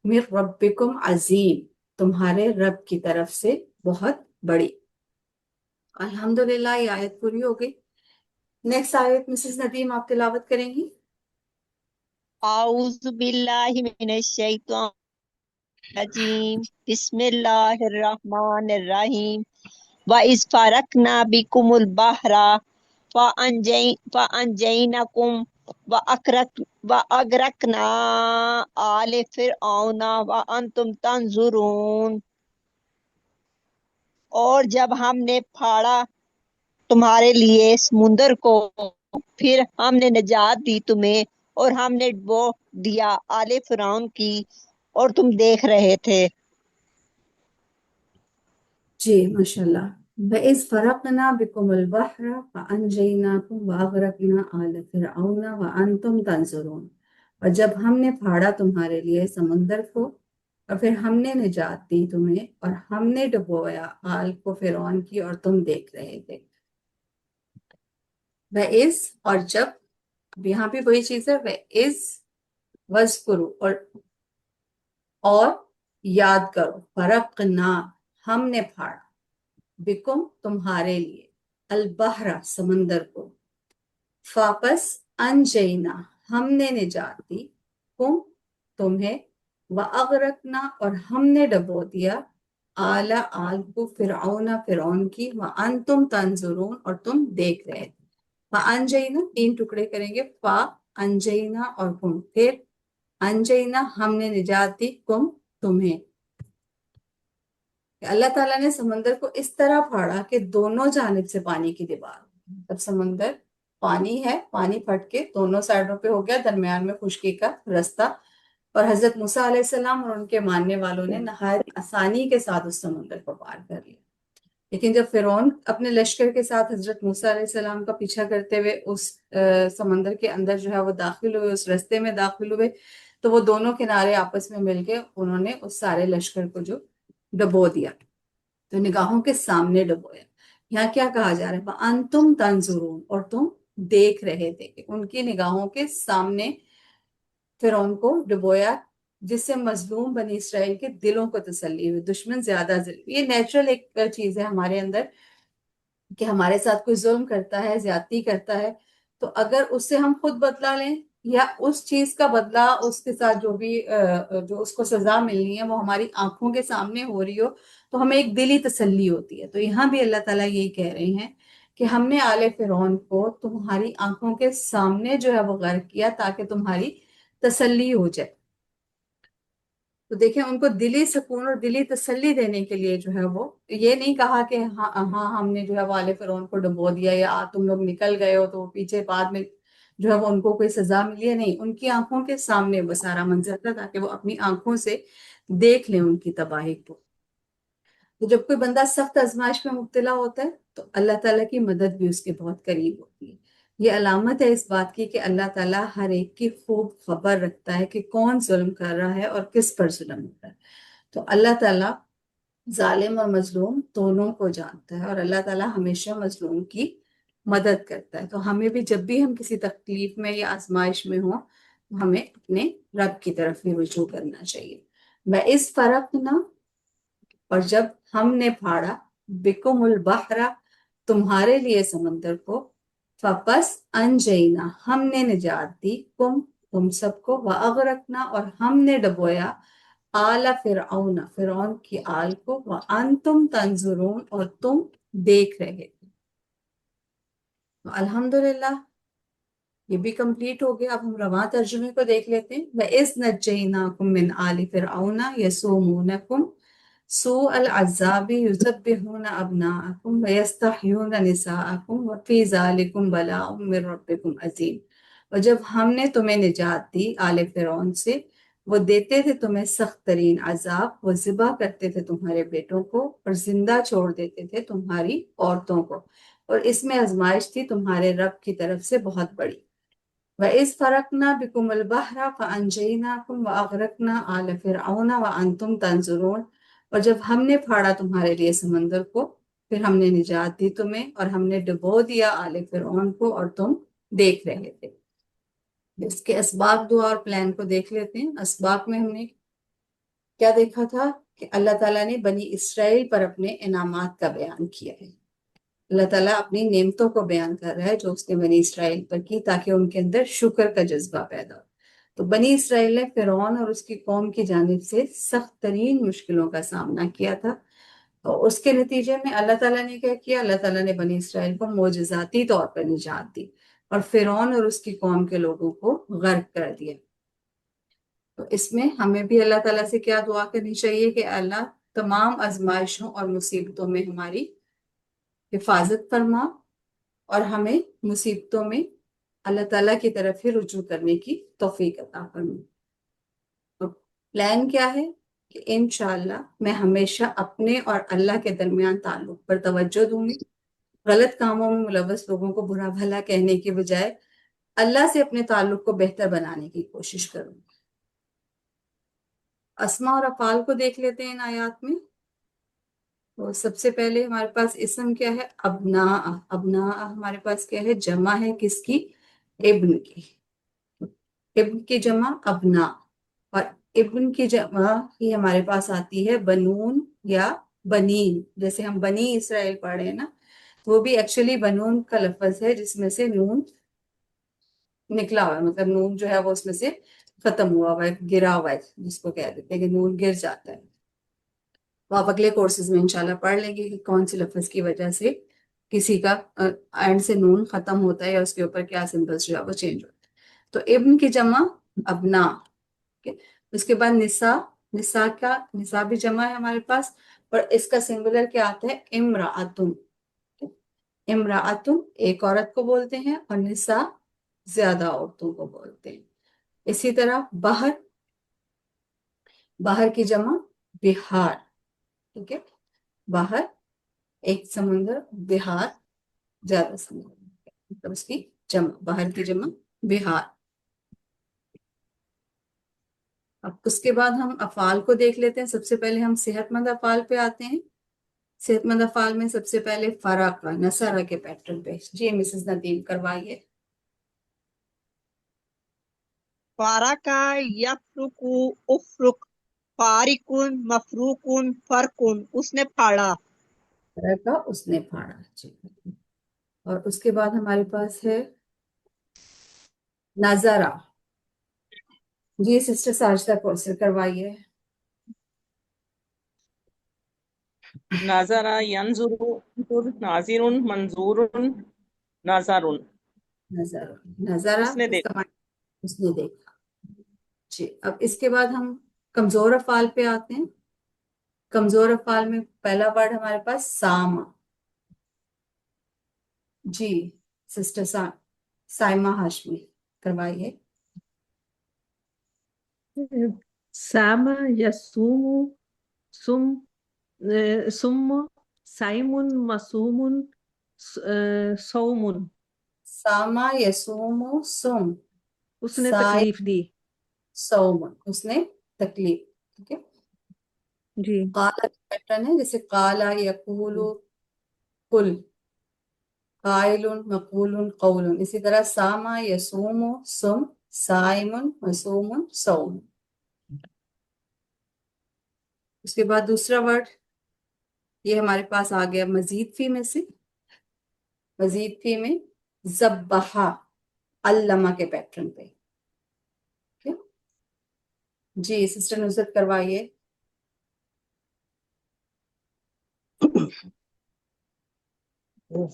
من ربکم عظیم، تمہارے رب کی طرف سے بہت بڑی۔ الحمدللہ یہ آیت پوری ہو گئی۔ نیکسٹ آیت مسز ندیم آپ تلاوت کریں گی؟ اعوذ باللہ من الشیطان الرجیم، بسم اللہ الرحمن الرحیم۔ وَإِذْ فَرَقْنَا بِكُمُ الْبَحْرَ فَأَنْجَيْنَاكُمْ وَأَغْرَقْنَا آلَ فِرْعَوْنَ وَأَنْتُمْ تَنْظُرُونَ۔ اور جب ہم نے پھاڑا تمہارے لیے سمندر کو، پھر ہم نے نجات دی تمہیں، اور ہم نے ڈبو دیا آل فرعون کی، اور تم دیکھ رہے تھے۔ جی ماشاءاللہ۔ وَإِذْ فَرَقْنَا بِكُمُ الْبَحْرَ فَأَنْجَيْنَاكُمْ وَأَغْرَقْنَا آلَ فِرْعَوْنَ وَأَنْتُمْ تَنْظُرُونَ، اور جب ہم نے پھاڑا تمہارے لیے سمندر کو، اور پھر ہم نے نجات دی تمہیں، اور ہم نے ڈبویا آل کو فرعون کی، اور تم دیکھ رہے تھے۔ وَإِذْ، اور جب، اب یہاں بھی وہی چیز ہے، وَإِذْ، وَاذْكُرُوا، اور یاد کرو، فرقنا، ہم نے پھاڑا، بکم، تمہارے لیے، البحر، سمندر کو، فاپس، انجینا، ہم نے نجات دی، کم، تمہیں، وَأَغْرَقْنَا، اور ہم نے ڈبو دیا، آل کو، فرعون کی، وَأَنْتُمْ تَنْظُرُونَ، اور تم دیکھ رہے تھے۔ فَأَنْجَيْنَا، تین ٹکڑے کریں گے، فا، انجینا، اور کم، پھر انجینا، ہم نے نجات دی، کم، تمہیں۔ کہ اللہ تعالیٰ نے سمندر کو اس طرح پھاڑا کہ دونوں جانب سے پانی کی دیوار، جب سمندر پانی ہے، پانی پھٹ کے دونوں سائڈوں پہ ہو گیا، درمیان میں خشکی کا رستہ، اور حضرت موسیٰ علیہ السلام اور ان کے ماننے والوں نے نہایت آسانی کے ساتھ اس سمندر کو پار کر لیا۔ لیکن جب فرعون اپنے لشکر کے ساتھ حضرت موسیٰ علیہ السلام کا پیچھا کرتے ہوئے اس سمندر کے اندر جو ہے وہ داخل ہوئے، اس رستے میں داخل ہوئے، تو وہ دونوں کنارے آپس میں مل کے انہوں نے اس سارے لشکر کو جو ڈبو دیا، تو نگاہوں کے سامنے ڈبویا۔ یہاں کیا کہا جا رہا ہے؟ وَأَنْتُمْ تَنْظُرُونَ، اور تم دیکھ رہے تھے، کہ ان کی نگاہوں کے سامنے فرعون کو ڈبویا، جس سے مظلوم بنی اسرائیل کے دلوں کو تسلی ہوئی، دشمن زیادہ ظلم۔ یہ نیچرل ایک چیز ہے ہمارے اندر، کہ ہمارے ساتھ کوئی ظلم کرتا ہے، زیادتی کرتا ہے، تو اگر اس سے ہم خود بدلہ لیں، یا اس چیز کا بدلہ اس کے ساتھ جو بھی جو اس کو سزا ملنی ہے وہ ہماری آنکھوں کے سامنے ہو رہی ہو، تو ہمیں ایک دلی تسلی ہوتی ہے۔ تو یہاں بھی اللہ تعالیٰ یہی کہہ رہے ہیں کہ ہم نے آل فرعون کو تمہاری آنکھوں کے سامنے جو ہے وہ غرق کیا، تاکہ تمہاری تسلی ہو جائے۔ تو دیکھیں، ان کو دلی سکون اور دلی تسلی دینے کے لیے جو ہے وہ یہ نہیں کہا کہ ہاں ہاں ہم نے جو ہے وہ آل فرعون کو ڈبو دیا، یا تم لوگ نکل گئے ہو تو پیچھے بعد میں جو ہے وہ ان کو کوئی سزا ملی ہے، نہیں، ان کی آنکھوں کے سامنے وہ سارا منظر تھا، تاکہ وہ اپنی آنکھوں سے دیکھ لیں ان کی تباہی کو۔ تو جب کوئی بندہ سخت آزمائش میں مبتلا ہوتا ہے تو اللہ تعالیٰ کی مدد بھی اس کے بہت قریب ہوتی ہے۔ یہ علامت ہے اس بات کی کہ اللہ تعالیٰ ہر ایک کی خوب خبر رکھتا ہے کہ کون ظلم کر رہا ہے اور کس پر ظلم ہو رہا ہے۔ تو اللہ تعالیٰ ظالم اور مظلوم دونوں کو جانتا ہے، اور اللہ تعالیٰ ہمیشہ مظلوم کی مدد کرتا ہے۔ تو ہمیں بھی جب بھی ہم کسی تکلیف میں یا آزمائش میں ہوں، ہمیں اپنے رب کی طرف ہی رجوع کرنا چاہیے۔ وَإِذْ فَرَقْنَا، اور جب ہم نے پھاڑا، بِكُمُ الْبَحْرَ، تمہارے لیے سمندر کو، فَپَسْ أَنْجَيْنَا، ہم نے نجات دی، تم سب کو، وَأَغْرَقْنَا، اور ہم نے ڈبویا، آل فرعون، فرعون کی آل کو، وانتم تنظرون، اور تم دیکھ رہے تھے۔ تو الحمدللہ یہ بھی کمپلیٹ ہو گیا۔ اب ہم رواں ترجمے کو دیکھ لیتے ہیں۔ وَإِذْ نَجَّيْنَاكُمْ مِنْ آلِ فِرْعَوْنَ يَسُومُونَكُمْ سُوءَ الْعَذَابِ يُذَبِّحُونَ أَبْنَاءَكُمْ وَيَسْتَحْيُونَ نِسَاءَكُمْ وَفِي ذَلِكُمْ بَلَاءٌ مِّن رَّبِّكُمْ عَظِيمٌ۔ اور جب ہم نے تمہیں نجات دی آل فرعون سے، وہ دیتے تھے تمہیں سخت ترین عذاب، وہ ذبح کرتے تھے تمہارے بیٹوں کو اور زندہ چھوڑ دیتے تھے تمہاری عورتوں کو، اور اس میں آزمائش تھی تمہارے رب کی طرف سے بہت بڑی۔ وَإِذْ فَرَقْنَا بِكُمُ الْبَحْرَ فَأَنْجَيْنَاكُمْ وَأَغْرَقْنَا آلَ فِرْعَوْنَ وَأَنْتُمْ تَنظُرُونَ۔ اور جب ہم نے پھاڑا تمہارے لیے سمندر کو، پھر ہم نے نجات دی تمہیں، اور ہم نے ڈبو دیا آل فرعون کو، اور تم دیکھ رہے تھے۔ اس کے اسباق دعا اور پلان کو دیکھ لیتے ہیں۔ اسباق میں ہم نے کیا دیکھا تھا کہ اللہ تعالیٰ نے بنی اسرائیل پر اپنے انعامات کا بیان کیا ہے۔ اللہ تعالیٰ اپنی نعمتوں کو بیان کر رہا ہے جو اس نے بنی اسرائیل پر کی، تاکہ ان کے اندر شکر کا جذبہ پیدا ہو۔ تو بنی اسرائیل نے فرعون اور اس کی قوم کی جانب سے سخت ترین مشکلوں کا سامنا کیا تھا، اور اس کے نتیجے میں اللہ تعالیٰ نے کیا کیا؟ اللہ تعالیٰ نے بنی اسرائیل کو معجزاتی طور پر نجات دی، اور فرعون اور اس کی قوم کے لوگوں کو غرق کر دیا۔ تو اس میں ہمیں بھی اللہ تعالیٰ سے کیا دعا کرنی چاہیے کہ اللہ تمام آزمائشوں اور مصیبتوں میں ہماری حفاظت فرما، اور ہمیں مصیبتوں میں اللہ تعالیٰ کی طرف ہی رجوع کرنے کی توفیق عطا فرما۔ تو پلان کیا ہے کہ انشاءاللہ میں ہمیشہ اپنے اور اللہ کے درمیان تعلق پر توجہ دوں گی، غلط کاموں میں ملوث لوگوں کو برا بھلا کہنے کی بجائے اللہ سے اپنے تعلق کو بہتر بنانے کی کوشش کروں گی۔ اسماء اور افعال کو دیکھ لیتے ہیں ان آیات میں۔ تو سب سے پہلے ہمارے پاس اسم کیا ہے؟ ابناء۔ ابناء ہمارے پاس کیا ہے؟ جمع ہے کس کی؟ ابن کی۔ ابن کی جمع ابناء، اور ابن کی جمع ہی ہمارے پاس آتی ہے بنون یا بنین۔ جیسے ہم بنی اسرائیل پڑھ رہے ہیں نا، وہ بھی ایکچولی بنون کا لفظ ہے جس میں سے نون نکلا ہوا ہے، مطلب نون جو ہے وہ اس میں سے ختم ہوا ہوا ہے، گرا ہوا ہے، جس کو کہہ دیتے ہیں کہ نون گر جاتا ہے۔ تو آپ اگلے کورسز میں انشاءاللہ پڑھ لیں گے کہ کون سی لفظ کی وجہ سے کسی کا اینڈ سے نون ختم ہوتا ہے، یا اس کے اوپر کیا سمبلس جو ہے وہ چینج ہوتا ہے۔ تو ابن کی جمع ابنا۔ اس کے بعد نساء۔ نساء کا نساء بھی جمع ہے ہمارے پاس، اور اس کا سنگولر کیا آتا ہے؟ امرأتن۔ امرأتن ایک عورت کو بولتے ہیں، اور نساء زیادہ عورتوں کو بولتے ہیں۔ اسی طرح بحر، بحر کی جمع بہار، ٹھیک ہے؟ بحر ایک سمندر، بہار زیادہ سمندر، مطلب اس کی جمع، بحر کی جمع بہار۔ اب اس کے بعد ہم افعال کو دیکھ لیتے ہیں۔ سب سے پہلے ہم صحت مند افعال پہ آتے ہیں۔ صحت مند افعال میں سب سے پہلے فرق نصرہ کے پیٹرن پہ، جی مسز ندیم کروائیے۔ فارقا یفرقو افرق، فارقن مفروقن فرقن، اس نے پھاڑا۔ فرق اس نے پھاڑا، جی۔ اور اس کے بعد ہمارے پاس ہے نظرہ، جی سسٹر ساجدہ کوثر کروائیے۔ ناظرہ ینظر، ناظر منظور ناظر۔ نظر، نظرہ اس نے اس کا دیکھا۔ معنی اس نے دیکھا، جی۔ اب اس کے بعد ہم کمزور افعال پہ آتے ہیں۔ کمزور افعال میں پہلا ورڈ ہمارے پاس سام، جی سسٹر سائمہ ہاشمی کروائیے۔ سام یسوم سم سم سائم مسوم سوم، سامہ یسوم سم، اس نے سائم تکلیف دی، سوم، اس نے تکلیف، ٹھیک ہے؟ جی قال پیٹرن ہے، جیسے قال یقول قل، قائل مقول قول، اسی طرح سامہ یسوم سم، سائم مسوم سوم۔ اس کے بعد دوسرا ورڈ یہ ہمارے پاس آ گیا مزید فی میں سے۔ مزید فی میں ذبحہ، علامہ کے پیٹرن پہ، ٹھیک ہے؟ جی سسٹر نصرت کروائیے.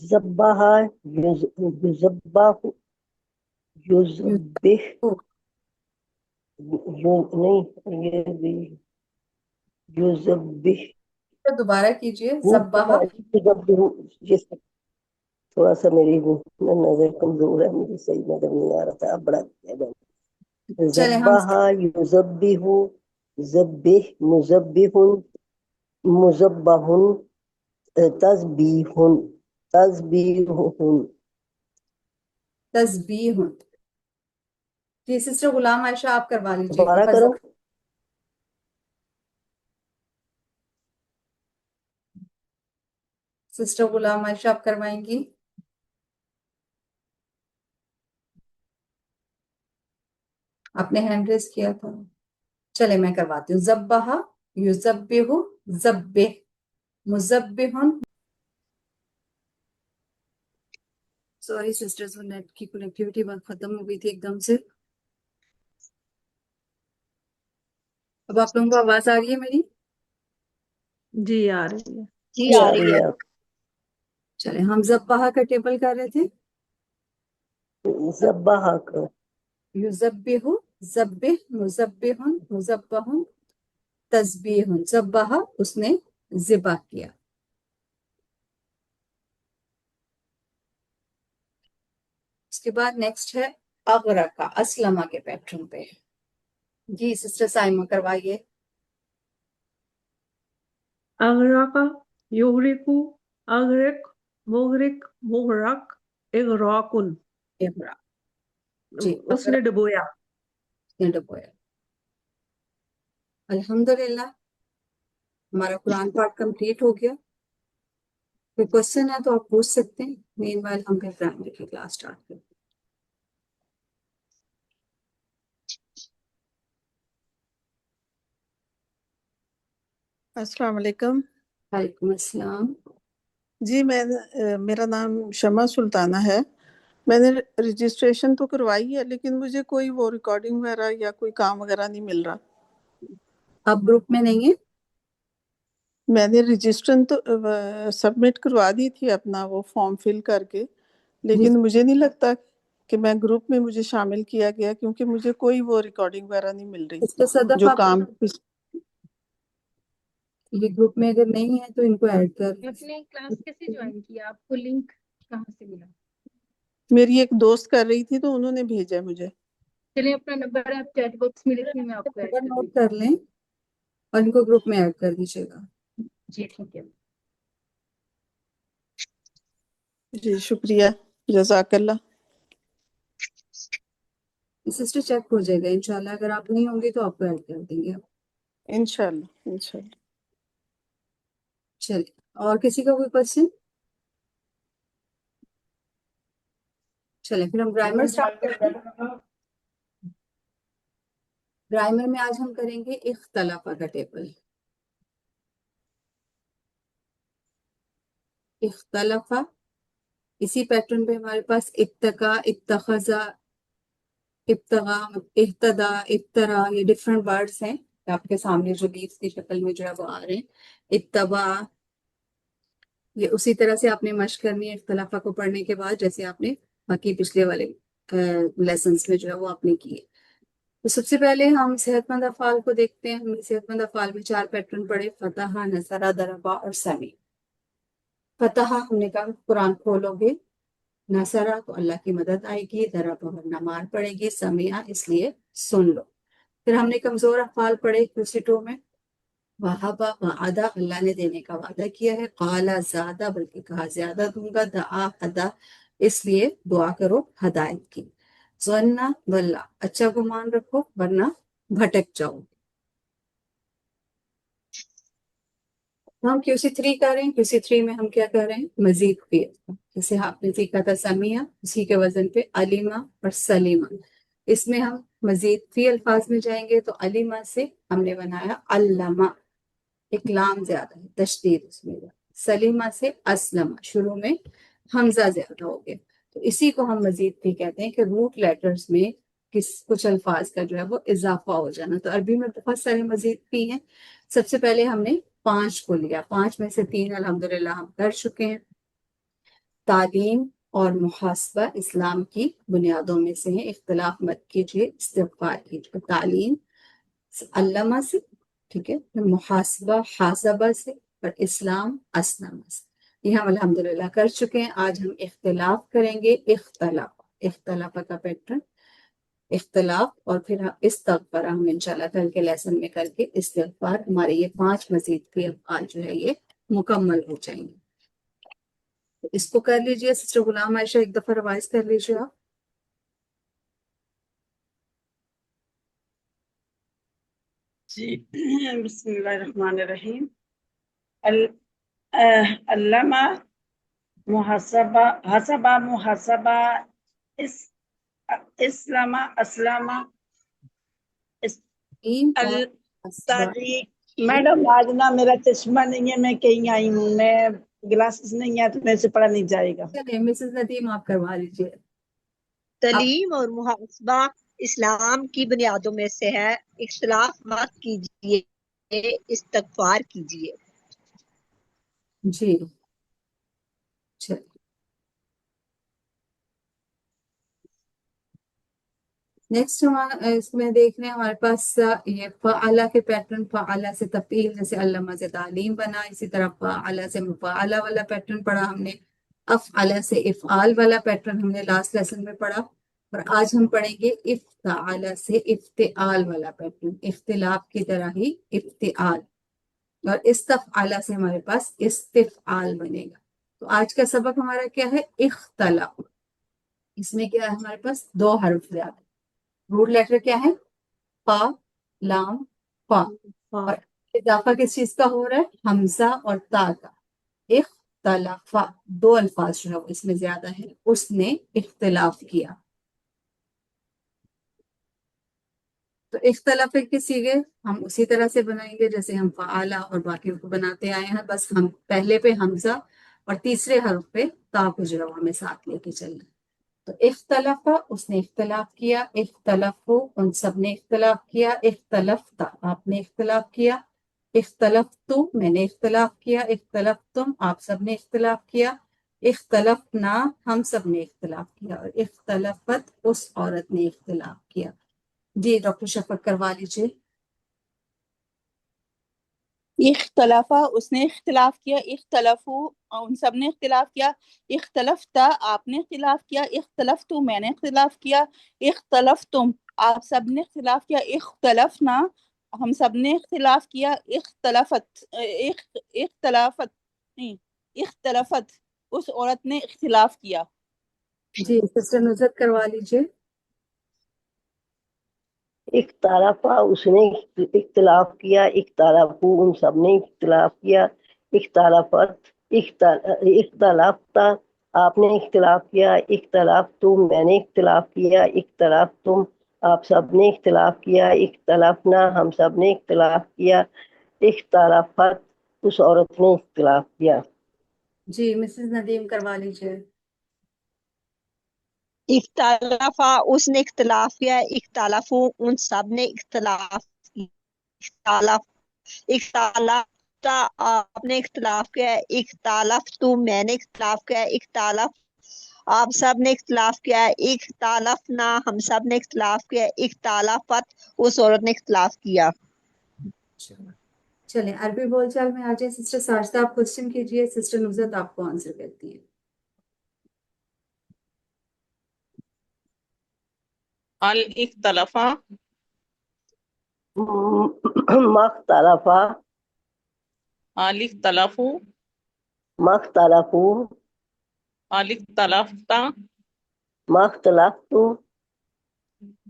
ذبح یذبح یذبح نہیں یہ بھی یذبح دوبارہ کیجئے. ذبح. یہ تھوڑا سا میری نظر کمزور ہے، مجھے صحیح نظر نہیں آ رہا تھا، اب بڑا چلے ہم ذبح یذبح ذبح مذبح مذبح تذبیح تذبیح تسبیح. جی سسٹر غلام عائشہ آپ کروا لیجیے. دوبارہ کرو. سسٹر غلام عائشہ آپ کروائیں گی. آپ نے ہینڈ ریز کیا تھا. چلے میں کرواتی ہوں. ذبح یذبح ذبح مذبح. سوری سسٹرز، نیٹ کی کنیکٹیوٹی بہت ختم ہو گئی تھی ایک دم سے. اب آپ لوگوں کو آواز آ رہی ہے میری؟ جی آ رہی ہے. جی آ رہی ہے. چلے ہم ذبح کا ٹیبل کر رہے تھے. ذبح کا یذبح ذبح مذبح مذبح تسبیح. ذبح اس نے ذبح کیا. اس کے بعد نیکسٹ ہے اغرقہ، اسلمہ کے پیٹرن پہ. جی سسٹر سائمہ کروائیے. اغرق یغرق اغرق مغرق مغرق اغراقن. اغراق. جی اس نے ڈبویا. نے ڈبویا. الحمدللہ ہمارا قرآن پاک کمپلیٹ ہو گیا. کوئی کوشچن ہے تو آپ پوچھ سکتے ہیں. مین وائل ہم پھر پرائمری کی کلاس سٹارٹ کرتے ہیں. السلام علیکم. وعلیکم السلام. جی میرا نام شمع سلطانہ ہے. میں نے رجسٹریشن تو کروائی ہے لیکن مجھے کوئی وہ ریکارڈنگ وغیرہ یا کوئی کام وغیرہ نہیں مل رہا. آپ گروپ میں نہیں ہیں؟ میں نے رجسٹرن تو سبمٹ کروا دی تھی اپنا وہ فارم فل کر کے، لیکن مجھے نہیں لگتا کہ میں گروپ میں مجھے شامل کیا گیا کیونکہ مجھے کوئی وہ ریکارڈنگ وغیرہ نہیں مل رہی اس کے صدف جو آپ کام. یہ گروپ میں اگر نہیں ہے تو ان کو ایڈ کر. آپ نے کلاس کیسے جوائن کیا؟ آپ کو لنک کہاں سے ملا؟ میری ایک دوست کر رہی تھی تو انہوں نے بھیجا مجھے. چلیے اپنا نمبر آپ چیٹ باکس میں لکھیں، میں آپ کو ایڈ کر نوٹ دوں کر لیں اور ان کو گروپ میں ایڈ کر دیجیے گا. جی ٹھیک ہے. جی شکریہ، جزاک اللہ. سسٹر چیک ہو جائے گا انشاءاللہ. اگر آپ نہیں ہوں گے تو آپ کو ایڈ کر دیں گے. انشاءاللہ انشاءاللہ. چلیے اور کسی کا کوئی کوشچن؟ چلیں پھر ہم گرامر اسٹارٹ کرتے ہیں. گرامر میں آج ہم کریں گے اختلاف کا ٹیبل. اختلاف اسی پیٹرن پہ ہمارے پاس اتقا، اتخذا، ابتغا، اہتدا، ابترا، یہ ڈفرینٹ ورڈز ہیں آپ کے سامنے جو لیوز کی شکل میں جو ہے وہ آ رہے ہیں. اتبا، یہ اسی طرح سے آپ نے مشق کرنی ہے اختلافہ کو پڑھنے کے بعد جیسے آپ نے باقی پچھلے والے لیسنس میں جو ہے وہ آپ نے کیے. تو سب سے پہلے ہم صحت مند افعال کو دیکھتے ہیں. ہم نے صحت مند افعال میں 4 پیٹرن پڑھے: فتح، نصرہ، ضربہ اور سمی. فتح ہم نے کہا قرآن کھولو گے، نصرہ تو اللہ کی مدد آئے گی، ضربہ ورنہ مار پڑے گی، سمیع اس لیے سن لو. پھر ہم نے کمزور افعال پڑھے QC2 میں: وہابا، وعدہ اللہ نے دینے کا وعدہ کیا ہے، قالا زیادہ بلکہ کہا زیادہ دوں گا، دعا ہدا اس لیے دعا کرو ہدایت کی، ظنہ واللہ اچھا گمان رکھو ورنہ بھٹک جاؤ. ہم QC3 کر رہے ہیں. QC3 میں ہم کیا کر رہے ہیں؟ مزید فعل. جیسے آپ نے سیکھا تھا سمیہ، اسی کے وزن پہ علیمہ اور سلیمہ. اس میں ہم مزید فی الفاظ میں جائیں گے تو علیمہ سے ہم نے بنایا علامہ، ایک لام زیادہ ہے، تشدید اس میں. سلیمہ سے اسلمہ، شروع میں حمزہ زیادہ ہو گیا. تو اسی کو ہم مزید بھی کہتے ہیں کہ روٹ لیٹرز میں کچھ الفاظ کا جو ہے وہ اضافہ ہو جانا. تو عربی میں بہت سارے مزید بھی ہیں. سب سے پہلے ہم نے 5 کو لیا، 5 میں سے 3 الحمدللہ ہم کر چکے ہیں. تعلیم اور محاسبہ اسلام کی بنیادوں میں سے ہیں. اختلاف مت کیجیے، استغفار کیجیے. تعلیم علامہ سے، ٹھیک ہے، پھر محاسبہ حاسبہ سے، اور اسلام اسلامہ سے. یہ ہم الحمدللہ کر چکے ہیں. آج ہم اختلاف کریں گے. اختلاف کا پیٹرن اختلاف، اور پھر استغفار ہم انشاءاللہ کل کے لیسن میں کر کے استغفار. ہمارے یہ 5 مزید کے افعال جو ہے یہ مکمل ہو جائیں گے. تو اس کو کر لیجئے. سسٹر غلام عائشہ ایک دفعہ ریوائز کر لیجئے آپ. جی بسم اللہ الرحمن الرحیم. علامہ محاسبہ، حسبہ محاسبہ، اسلامہ اسلامہ، تعلیم اور محاسبہ. تاریخ. میڈم آج نا میرا چشمہ نہیں ہے، میں کہیں آئی ہوں، میں گلاسز نہیں ہے تو میرے سے پڑھا نہیں جائے گا. چلیں مسز ندیم آپ کروا لیجئے. تعلیم اور محاسبہ اسلام کی بنیادوں میں سے ہے. اختلاف مت کیجیے، استغفار کیجیے. جی چلیں. نیکسٹ ہمارا اس میں دیکھ رہے ہیں ہمارے پاس یہ فعلہ کے پیٹرن. فعلہ سے تفعیل، جیسے علامہ سے تعلیم بنا، اسی طرح فعلہ سے مفعلہ والا پیٹرن پڑھا ہم نے. افعلہ سے افعال والا پیٹرن ہم نے لاسٹ لیسن میں پڑھا. اور آج ہم پڑھیں گے افتعال سے افتعال والا پیٹرن، اختلاف کی طرح ہی افتعال. اور استفعال سے ہمارے پاس استفعال بنے گا. تو آج کا سبق ہمارا کیا ہے؟ اختلاف. اس میں کیا ہے ہمارے پاس 2 حرف زیادہ. روٹ لیٹر کیا ہے؟ فا، لام، فا. اور اضافہ کس چیز کا ہو رہا ہے؟ حمزہ اور تا کا. اختلاف، 2 الفاظ جو ہے اس میں زیادہ ہے. اس نے اختلاف کیا. تو اختلاف کے سیغے ہم اسی طرح سے بنائیں گے جیسے ہم فعالہ اور باقیوں کو بناتے آئے ہیں. بس ہم پہلے پہ حمزہ اور تیسرے حرف پہ تا کو جو ہے ہمیں ساتھ لے کے چلنا. تو اختلاف، اس نے اختلاف کیا. اختلاف، ان سب نے اختلاف کیا. اختلافتا، آپ نے اختلاف کیا. اختلفتو، میں نے اختلاف کیا. اختلفتم، آپ سب نے اختلاف کیا. اختلفنا، ہم سب نے اختلاف کیا. اور اختلفت، اس عورت نے اختلاف کیا. جی ڈاکٹر شفق کروا لیجیے. اختلافا، اس نے اختلاف کیا. اختلفو، ان سب نے اختلاف کیا. اختلفتا، آپ نے اختلاف کیا. اختلفتو، میں نے اختلاف کیا. اختلفتم، آپ سب نے اختلاف کیا. اختلفنا، ہم سب نے اختلاف کیا. اختلافت نہیں، اختلفت، اس عورت نے اختلاف کیا. جی سسٹر نصرت کروا لیجیے. اختلافا، اس نے اختلاف کیا. اختلافو، ان سب نے اختلاف کیا. اختلافت، اختلافتا، آپ نے اختلاف کیا. اختلافتم، میں نے اختلاف کیا. اختلافتم، آپ سب نے اختلاف کیا. اختلافنا، ہم سب نے اختلاف کیا. اختلافت، اس عورت نے اختلاف کیا. جی مسز ندیم کروا لیجیے. اختلافا، اس نے اختلاف کیا. اختلافو، ان سب نے اختلاف کیا. اختلاف، اختلافتا، آپ نے اختلاف کیا. اختلافتم، میں نے اختلاف کیا. اختلاف، آپ سب نے اختلاف کیا. اختلافنا، ہم سب نے اختلاف کیا. اختلافت، اس عورت نے اختلاف کیا. چلیں عربی بول چال میں آ جائیں. سسٹر ساجدہ آپ کوشچن کیجیے، سسٹر نصرت آپ کو آنسر کرتی ہیں. الاختلافا، مختلفا، الاختلافو، مختلفو، الاختلافتا، مختلفتو،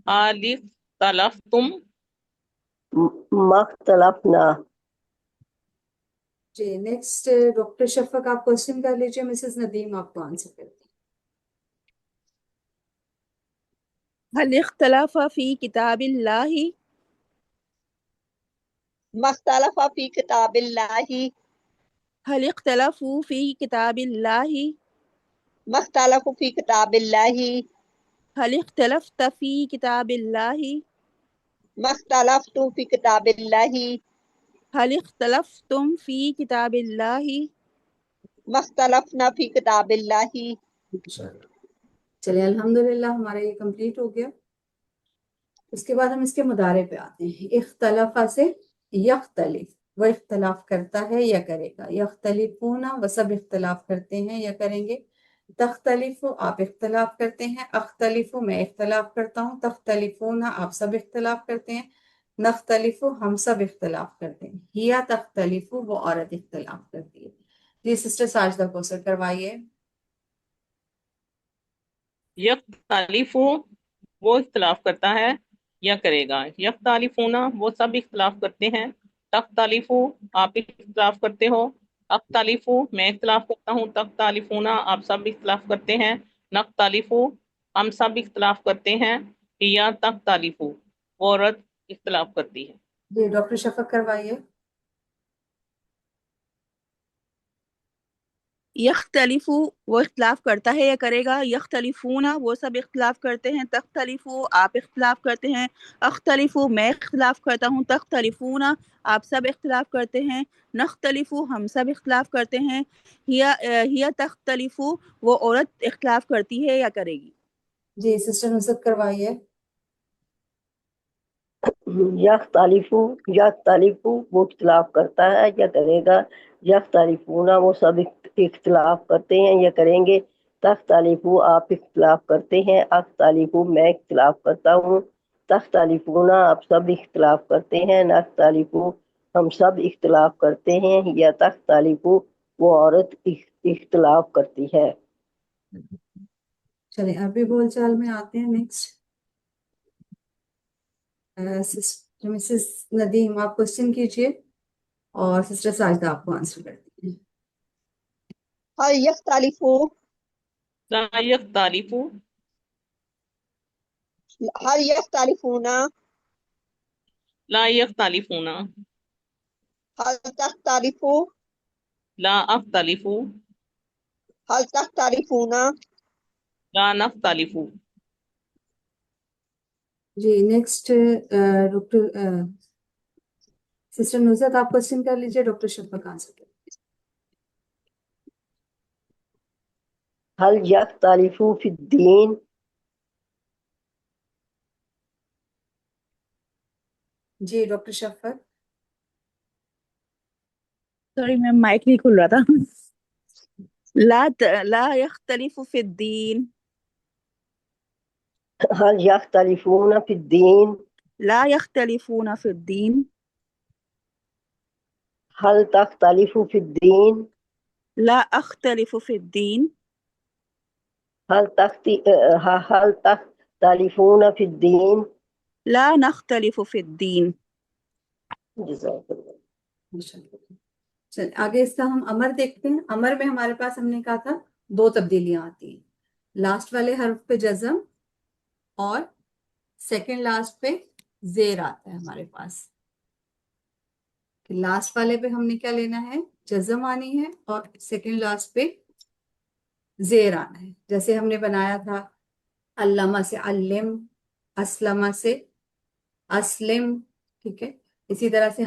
الاختلفتم. مختلفنا. جی نیکسٹ ڈاکٹر شفق آپ کوشچن کر لیجیے. مسز ندیم آپ کو آنسر کرتی ہیں. هل اختلف فی کتاب اللہ، مختلف فی کتاب اللہ، هل اختلفوا فی کتاب اللہ، مختلف فی کتاب اللہ، هل اختلفت في كتاب الله مختلفتم فی کتاب اللہ هل اختلفتم في كتاب الله مختلفنا فی کتاب اللہ چلیے الحمدللہ ہمارا یہ کمپلیٹ ہو گیا. اس کے بعد ہم اس کے مضارع پہ آتے ہیں. اختلف سے یختلف، وہ اختلاف کرتا ہے یا کرے گا. یختلفون وہ سب اختلاف کرتے ہیں یا کریں گے. تختلف آپ اختلاف کرتے ہیں. اختلف میں اختلاف کرتا ہوں. تختلفون آپ سب اختلاف کرتے ہیں. نختلف ہم سب اختلاف کرتے ہیں. ہیا تختلف وہ عورت اختلاف کرتی ہے. جی سسٹر ساجدہ کو سر کروائیے. یختلف وہ اختلاف کرتا ہے یا کرے گا. یختلفون وہ سب اختلاف کرتے ہیں. تختلف آپ اختلاف کرتے ہو. اختلف میں اختلاف کرتا ہوں. تختلفون آپ سب اختلاف کرتے ہیں. نختلف ہم سب اختلاف کرتے ہیں. یا تختلف وہ عورت اختلاف کرتی ہے. جی ڈاکٹر شفق کروائیے. یختلف وہ اختلاف کرتا ہے یا کرے گا. یختلفون وہ سب اختلاف کرتے ہیں. تختلف آپ اختلاف کرتے ہیں. اختلف میں اختلاف کرتا ہوں. تختلفون آپ سب اختلاف کرتے ہیں. نختلف ہم سب اختلاف کرتے ہیں. ہیا تختلف وہ عورت اختلاف کرتی ہے یا کرے گی. جی سسٹر نصرت کروائیے. یختلف وہ اختلاف کرتا ہے یا کرے گا. یختلفون وہ سب اختلاف کرتے ہیں یا کریں گے. تختلف آپ اختلاف کرتے ہیں. اختلف میں اختلاف کرتا ہوں. تختلفون آپ سب اختلاف کرتے ہیں. نختلف ہم سب اختلاف کرتے ہیں. یا تختلف وہ عورت اختلاف کرتی ہے. چلیں عربی بول چال میں آتے ہیں. نیکسٹ مسز ندیم آپ کوشچن کیجئے اور سسٹر ساجدہ آپ کو آنسر کرتی ہیں. ہل یختلف لا یختلف ہل یختلفون لا یختلفون ہل تختلف لا اختلف ہل تختلفون لا نختلف. جی نیکسٹ ڈاکٹر سسٹر نصرت آپ کوشچن کر لیجئے. ڈاکٹر شفق آنسر کر. هل يختلف في الدين جی ڈاکٹر شفق. سوری میں مائک نہیں کھل رہا تھا. لا يختلف في الدين. هل يختلفون في الدين لا يختلفون في الدين. هل تختلف في الدين لا أختلف في الدين. هل تختلفون في الدين. لا نختلف في الدين. جزاک اللہ. چل آگے اس کا ہم امر دیکھتے ہیں. امر میں ہمارے پاس ہم نے کہا تھا دو تبدیلیاں آتی ہیں. لاسٹ والے حرف پہ جزم اور سیکنڈ لاسٹ پہ زیر آتا ہے ہمارے پاس. کہ لاسٹ والے پہ ہم نے کیا لینا ہے, جزم آنی ہے اور سیکنڈ لاسٹ پہ زیر آنا ہے. جیسے ہم نے بنایا تھا علامہ سے علم, اسلمہ سے اسلم. ٹھیک ہے, اسی طرح سے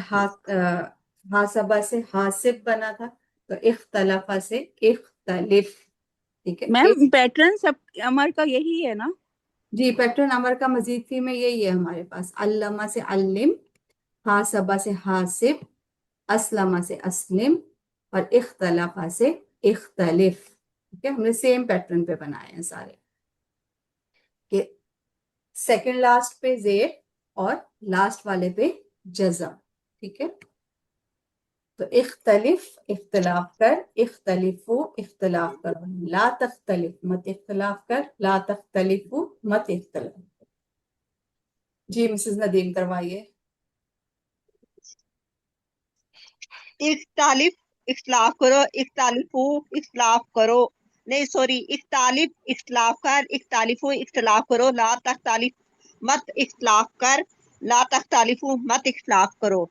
حاسبہ سے حاسب بنا تھا. تو اختلافہ سے اختلف. ٹھیک ہے میم پیٹرن سب امر کا یہی ہے نا. جی پیٹرن امر کا مزید فی میں یہی ہے ہمارے پاس. علامہ سے علم, حاسبہ سے حاسب, اسلمہ سے اسلم اور اختلافہ سے اختلف. ٹھیک ہے, ہم نے سیم پیٹرن پہ بنائے ہیں سارے کہ سیکنڈ لاسٹ پہ زیر اور لاسٹ والے پہ جزم. ٹھیک ہے, تو اختلف اختلاف کر, اختلفو اختلاف کرو, لا تختلف مت اختلاف کر, لا تختلفو مت اختلاف کر. جی مسز ندیم کروائیے. اختلاف اختلاف کرو. اختلافو اختلاف کرو. نہیں سوری, اختلاف اختلاف کر. اختلافو اختلاف کرو. لا تختلف مت اختلاف کر. لا تختلفو مت اختلاف کرو.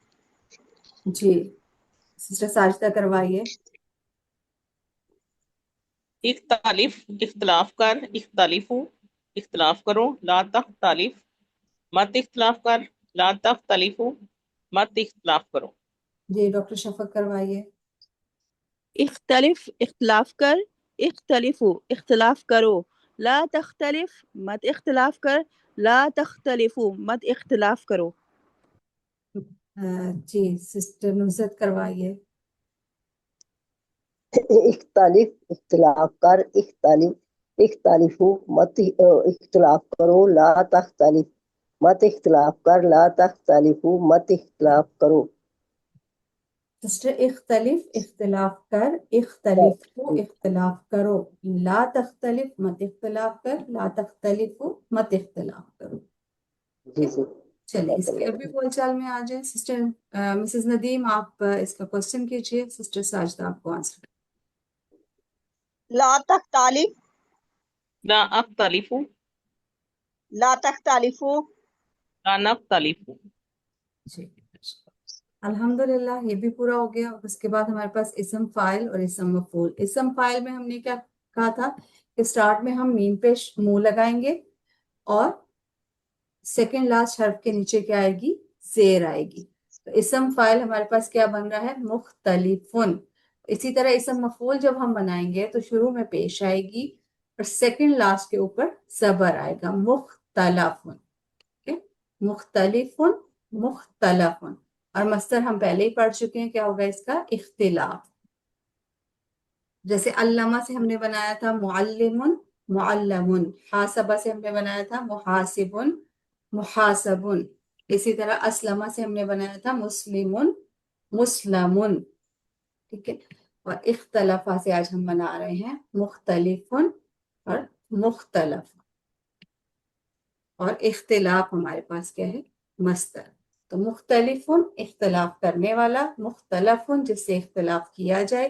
جی سسٹر ساجدہ کروائیے. اختلاف اختلاف کر. اختلف اختلاف کرو، لا تختلف مت اختلاف کر، لا تختلفو مت اختلاف کرو. جی ڈاکٹر شفق کروائیے. اختلف اختلاف کر، اختلفو اختلاف کرو، لا تختلف مت اختلاف کر، لا تختلفو مت اختلاف کرو. جی سسٹر نصرت کروائیے. اختلف اختلاف کر، اختلفو مت اختلاف کرو، لا تختلف مت اختلاف کر، لا تختلفو مت اختلاف کرو. سسٹر اختلف اختلاف کر، اختلف کو اختلاف کرو، لا تختلف مت اختلاف کر، لا تختلف مت اختلاف کرو. جی جی. چلیے اس کے ابھی بول چال میں آ جائیں. سسٹر مسز ندیم آپ اس کا کوشچن کیجئے. سسٹر ساجدہ آپ کو آنسر. لا تختلف، لا اختلفو، لا تختلفو. لا نختلفو. جی الحمدللہ یہ بھی پورا ہو گیا. اس کے بعد ہمارے پاس اسم فاعل اور اسم مفعول. اسم فاعل میں ہم نے کیا کہا تھا کہ سٹارٹ میں ہم میم پہ منہ لگائیں گے اور سیکنڈ لاسٹ حرف کے نیچے کیا آئے گی؟ زیر آئے گی. تو اسم فاعل ہمارے پاس کیا بن رہا ہے؟ مختلفن. اسی طرح اسم مفعول جب ہم بنائیں گے تو شروع میں پیش آئے گی اور سیکنڈ لاسٹ کے اوپر زبر آئے گا. مختلفن. مختلفن مختلفن. اور مصدر ہم پہلے ہی پڑھ چکے ہیں، کیا ہوگا اس کا؟ اختلاف. جیسے علامہ سے ہم نے بنایا تھا معلم معلمن، حاسبہ سے ہم نے بنایا تھا محاسبن محاسبن. اسی طرح اسلمہ سے ہم نے بنایا تھا مسلمن مسلمن. ٹھیک ہے. اور اختلافہ سے آج ہم بنا رہے ہیں مختلفن اور مختلف. اور اختلاف ہمارے پاس کیا ہے؟ مصدر. تو مختلف اختلاف کرنے والا، مختلف جس سے اختلاف کیا جائے،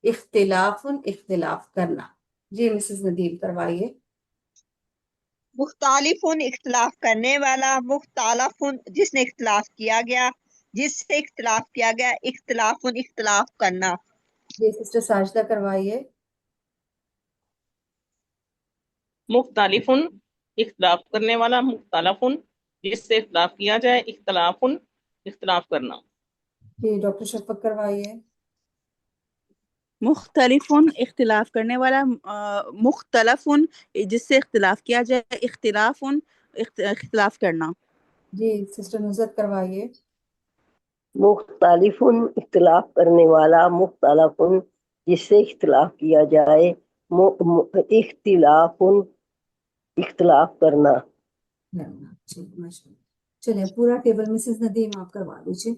اختلاف اختلاف کرنا. جی مسز ندیم کروائیے. مختلف اختلاف کرنے والا، مختلف جس نے اختلاف کیا گیا، جس سے اختلاف کیا گیا، اختلاف اختلاف کرنا. جی سسٹر ساجدہ کروائیے. مختلف اختلاف کرنے والا، مختلف جس سے اختلاف کیا جائے، اختلاف اختلاف کرنا. جی ڈاکٹر شفق کروائیے. مختلف اختلاف کرنے والا، مختلف جس سے اختلاف کیا جائے، اختلاف اختلاف کرنا. جی سسٹر نصرت کروائیے. مختلف اختلاف کرنے والا، مختلف جس سے اختلاف کیا جائے، اختلاف اختلاف کرنا. چلیں پورا ٹیبل مسز ندیم آپ کروا دیجیے.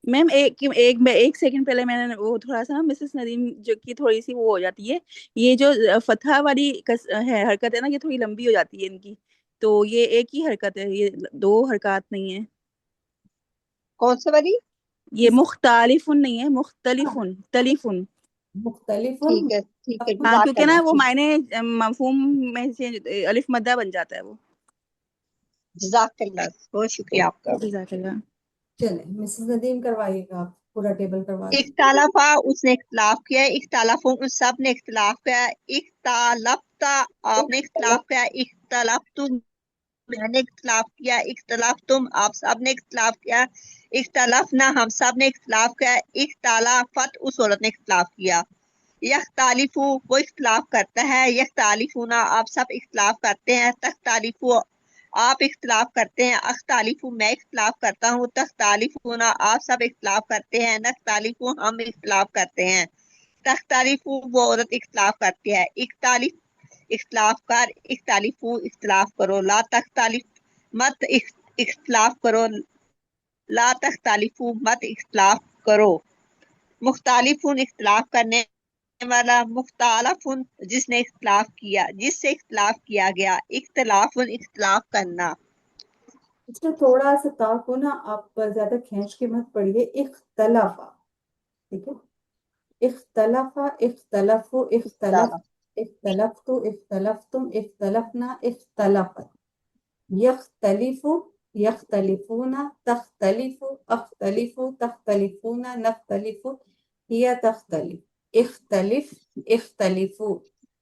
میم ایک سیکنڈ پہلے میں نے وہ تھوڑا سا نا مسز ندیم جو کی تھوڑی سی وہ ہو جاتی ہے، یہ جو فتح والی ہے حرکت ہے نا، یہ تھوڑی لمبی ہو جاتی ہے ان کی، تو یہ ایک ہی حرکت ہے، یہ دو حرکات نہیں ہیں. کون سے والی؟ یہ مختلف نہیں ہے، مختلف تلیف. مختلف ٹھیک ہے ٹھیک ہے، ہاں جزاک کیونکہ نا اللہ. وہ معنی مفہوم میں سے الف مدہ بن جاتا ہے وہ. جزاک اللہ، بہت شکریہ آپ کا. جزاک اللہ. چلیں مسز ندیم کروائیے گا. آپ پورا ٹیبل کروا دیں. اختلافا اس نے اختلاف کیا، اختلاف ان سب نے اختلاف کیا. اختلافتا آپ نے اختلاف کیا، اختلاف تم میں نے اختلاف کیا، اختلاف تم آپ سب نے اختلاف کیا، اختلافنا ہم سب نے اختلاف کیا، اختلافت اس عورت نے اختلاف کیا. یختلفو وہ اختلاف کرتا ہے، یختلفونا آپ سب اختلاف کرتے ہیں، تختلفو آپ اختلاف کرتے ہیں، اختلفو میں اختلاف کرتا ہوں، تختلفونا آپ سب اختلاف کرتے ہیں، نختلفو ہم اختلاف کرتے ہیں، تختلفو وہ عورت اختلاف کرتی ہے. اختلاف کر، اختلافو اختلاف کرو، لا تختلف مت اختلاف کرو، لا تختلفو مت اختلاف کرو. مختلف اختلاف کرنے والا، مختلف جس نے اختلاف کیا، جس سے اختلاف کیا گیا، اختلاف اختلاف کرنا. اس میں تھوڑا سا تا کو نا آپ زیادہ کھینچ کے مت پڑھیے. اختلافا. ٹھیک ہے. اختلافا اختلفو اختلف اختلفتو اختلفتم اختلفنا اختلفت. یختلفو یختلفونا تختلفو اختلفو تختلفونا نختلفو هي تختلف. اختلف اختلفو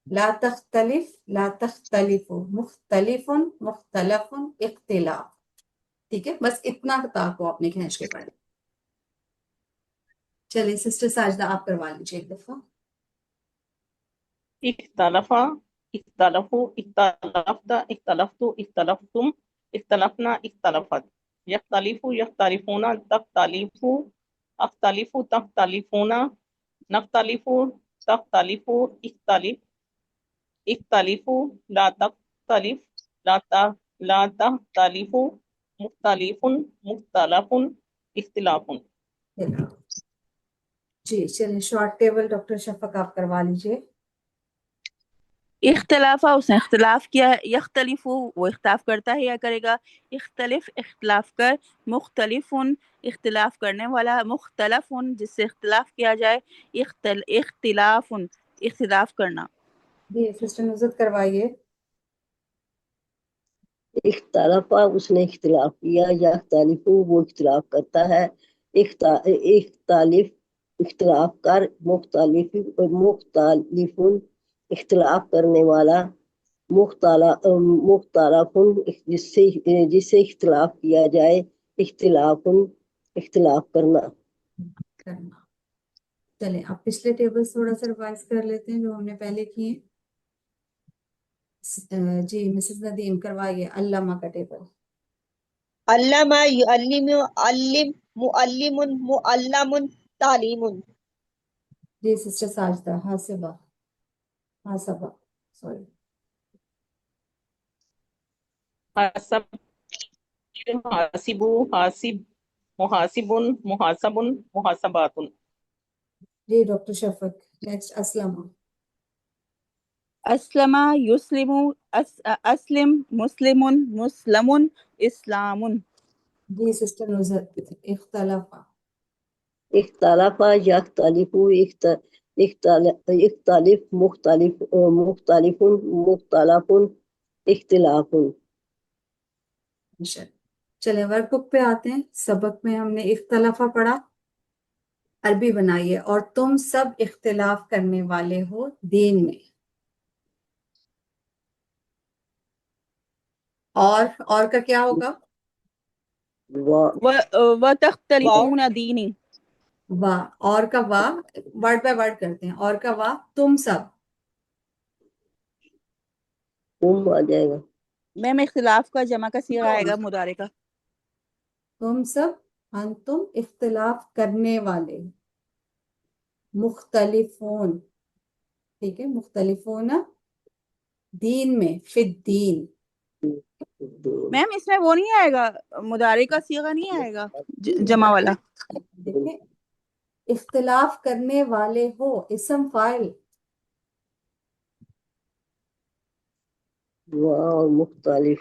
لا تختلف لا تختلف مختلف مختلف اختلاف. ٹھیک ہے، بس اتنا تا کو آپ نے کھینچ کے پڑھنا. چلیے سسٹر ساجدہ آپ کروا لیجیے ایک دفعہ. اختلفا، اختلفو، اختلفتا، اختلفتو، اختلفتم، اختلفنا، اختلفت، یختلفو، یختلفون، تختلفو، اختلفو، تختلفون، نختلفو، تختلفو، اختلف، اختلفو، لا تختلف، لا تختلفو، مختلف، مختلف، اختلاف. جی چلیے شارٹ ٹیبل ڈاکٹر شفق آپ کروا لیجیے. اختلاف اس نے اختلاف کیا، یختلف وہ اختلاف کرتا ہے یا کرے گا، اختلف اختلاف کر، مختلف اختلاف کرنے والا، مختلف جس سے اختلاف کیا جائے، اختلاف اختلاف کرنا. جی سسٹر نزت کروائیے. اختلافا اس نے اختلاف کیا، یا اختلاف وہ اختلاف کرتا ہے، اختلاف اختلاف کر، مختلف مختلف اختلاف کرنے والا، مختلف جس سے اختلاف کیا جائے، اختلاف اختلاف کرنا. چلیں آپ پچھلے ٹیبل تھوڑا سا ریوائز کر لیتے ہیں جو ہم نے پہلے کیے. جی مسز ندیم کروائیے علامہ کا ٹیبل. علامہ یعلم، علم، معلم، معلم، تعلیم. جی سسٹر ساجدہ حاسبہ سوری. حسب، حاسبو، حاسب، محاسب، محاسب، محاسبات. جی ڈاکٹر شفق نیکسٹ اسلمہ. اسلم یسلم، اسلم مسلم، مسلم اسلام. جی سسٹر نزت اختلافہ. اختلافا یختلف، اختلف مختلف، مختلف مختلف اختلاف. چلیں ورک بک پہ آتے ہیں. سبق میں ہم نے اختلافہ پڑھا. عربی بنائیے. اور تم سب اختلاف کرنے والے ہو دین میں. اور کا کیا ہوگا؟ وَتَخْتَلِفُونَ دِينِي. واہ. اور کا واہ ورڈ بائی ورڈ کرتے ہیں. اور کا واہ تم سب. آ جائے گا. میم اختلاف کا جمع کا صیغہ آئے گا مضارع کا. تم سب انتم اختلاف کرنے والے. مختلفون. ٹھیک ہے، مختلفون دین میں، فی الدین. میم اس میں وہ نہیں آئے گا، مضارع کا صیغہ نہیں آئے گا جمع والا. دیکھیں اختلاف کرنے والے ہو اسم فاعل. مختلف.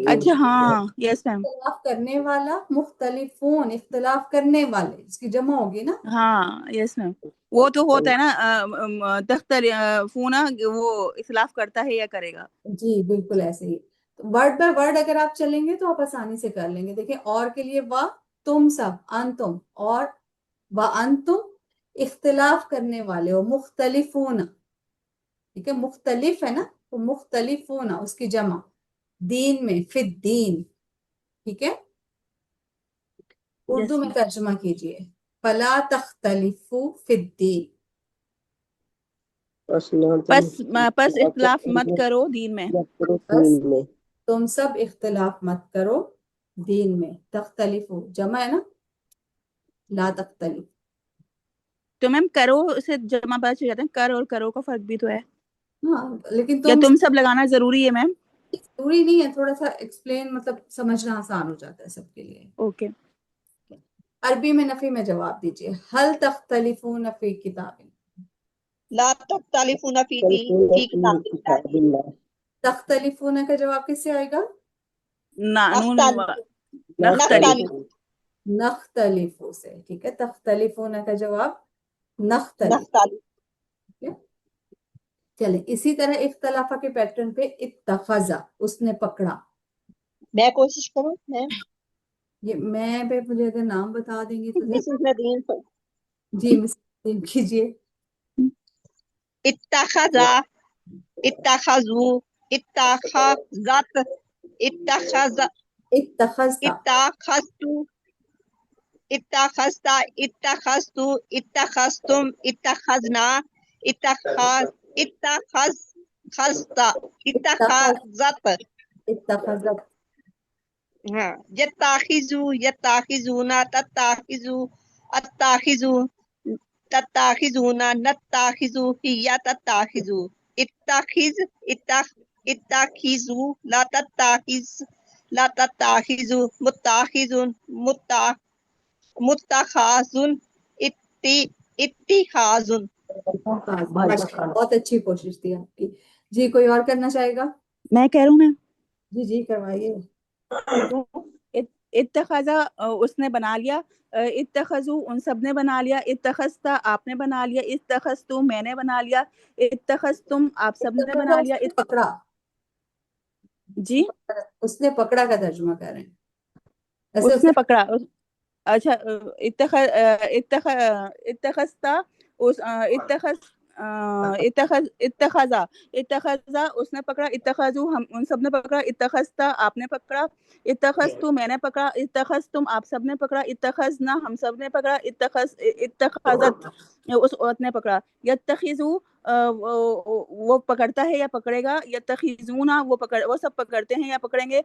اچھا ہاں یس میم. اختلاف کرنے والا، مختلفون اختلاف کرنے والے، اس کی جمع ہوگی نا. ہاں یس میم. وہ تو ہوتا ہے نا تختلفون، وہ اختلاف کرتا ہے یا کرے گا. جی بالکل ایسے ہی. ورڈ بائی ورڈ اگر آپ چلیں گے تو آپ آسانی سے کر لیں گے. دیکھیں اور کے لیے وا تم سب انتم، اور وانتم اختلاف کرنے والے ہو، مختلفون. ٹھیک ہے، مختلف ہے نا تو مختلفون اس کی جمع دین میں، فی الدین. ٹھیک ہے، اردو میں ترجمہ کیجئے. فلا تختلفوا فی الدین. پس اختلاف مت کرو دین میں. بس تم سب اختلاف مت کرو دین میں. تختلفوا جمع ہے نا، لا تختلف. تو میم کرو سے جمع پتہ چل جاتا ہے، کر اور کرو کا فرق بھی تو ہے. ہاں لیکن کیا تم سب لگانا ضروری ہے میم؟ ضروری نہیں ہے، تھوڑا سا ایکسپلین مطلب سمجھنا آسان ہو جاتا ہے سب کے لیے. اوکے. عربی میں نفی میں جواب دیجئے. حل تختلفون فی کتاب. لا تختلفون فی کتاب اللہ. تختلفون کا جواب کس سے آئے گا؟ نختلف. نختلف سے. ٹھیک ہے، تختلفون کا جواب نختلف. چلیں اسی طرح اختلافہ کے پیٹرن پہ اتخذا اس نے پکڑا. میں کوشش کروں میم. یہ میں پہ مجھے اگر نام بتا دیں گے تو مسز ندیم. جی مسز کیجیے. اتخذا اتخذوا اتخذت اتخذ اتخذت اتخذت اتخذت اتخذت اتخذتم اتخذنا اتخذ اتخذت اتخذت اتخذت ہاں یتاخذو یتاخذونا تتاخذو اتاخذو تتاخذونا نتاخذو ہیا تتاخذو اتخذ اتخذو لا تتاخذ لا تتاخذو متاخذون متخاذن اتخاذن بہت اچھی کوشش تھی آپ کی. جی کوئی اور کرنا چاہے گا؟ میں کہہ رہا ہوں نا. جی جی کروائیے. اتخذا اس نے بنا لیا، اتخذو ان سب نے بنا لیا، اتخذتا آپ نے بنا لیا، اتخذتو میں نے بنا لیا، اتخذتم آپ سب نے بنا لیا. پکڑا. جی اس نے پکڑا کا ترجمہ کر رہے ہیں. اس نے پکڑا. اچھا اتخذتا اتخذا اس نے پکڑا، اتخذو ہم ان سب نے پکڑا، اتخذتا آپ نے پکڑا، اتخذتو میں نے پکڑا، اتخذتم آپ سب نے پکڑا، اتخذنا ہم سب نے پکڑا، اتخذت اس عورت نے پکڑا. یتخذو وہ پکڑتا ہے یا پکڑے گا، یتخذونا وہ سب پکڑتے ہیں یا پکڑیں گے.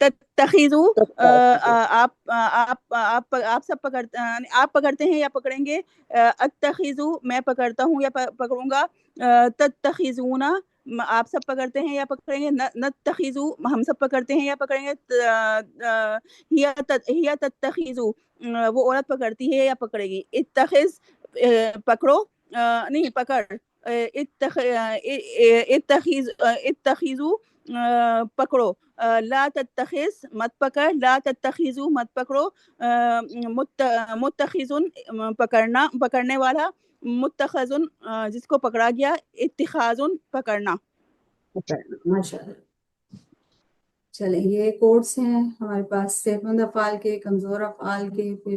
تتخذو آپ سب پکڑتے آپ پکڑتے ہیں یا پکڑیں گے. اتخذو میں پکڑتا ہوں یا پکڑوں گا. تتخذونا آپ سب پکڑتے ہیں یا پکڑیں گے. نتخذو ہم سب پکڑتے ہیں یا پکڑیں گے. ہیا تتخذو وہ عورت پکڑتی ہے یا پکڑے گی. اتخذ پکڑو نہیں پکڑ. اتخذو پکڑو. لا تتخذ مت پکڑ. لا تتخذو مت پکڑو. متخذن پکڑنے والا. متخذن جس کو پکڑا گیا. اتخاذن پکڑنا. ماشاء اللہ. چلیں یہ کوڈس ہیں ہمارے پاس صحت مند افعال کے، کمزور افعال کے، پھر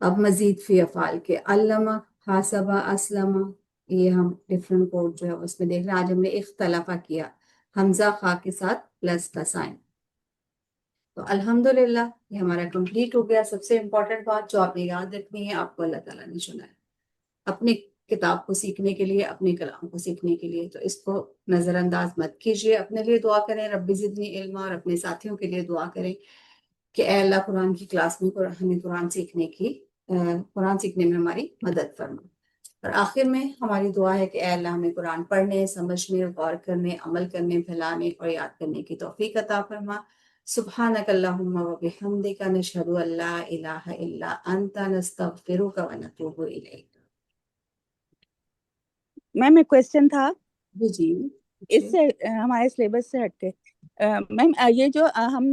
اب مزید فی افعال کے. علامہ، حاسبہ، اسلمہ، یہ ہم ڈفرینٹ کوڈ جو ہے اس میں دیکھ رہے ہیں. آج ہم نے اختلافہ کیا، حمزہ خا کے ساتھ پلس کا سائن. تو الحمدللہ یہ ہمارا کمپلیٹ ہو گیا. سب سے امپورٹنٹ بات جو آپ نے یاد رکھنی ہے، آپ کو اللہ تعالیٰ نے چنا ہے اپنی کتاب کو سیکھنے کے لیے، اپنے کلام کو سیکھنے کے لیے. تو اس کو نظر انداز مت کیجیے. اپنے لیے دعا کریں رب زدنی علما، اور اپنے ساتھیوں کے لیے دعا کریں کہ اے اللہ قرآن کی کلاس میں ہمیں قرآن سیکھنے میں ہماری مدد فرما. اور آخر میں ہماری دعا ہے کہ اے اللہ ہمیں قرآن پڑھنے، سمجھنے، غور کرنے، عمل کرنے، پھیلانے اور یاد کرنے کی توفیق عطا فرما. سبحانک اللہم و بحمدک نشہد ان لا الہ الا انت نستغفرک و نتوب الیک. میم ایک کوشچن تھا جی اس سے ہمارے سلیبس سے ہٹ کے. میم یہ جو ہم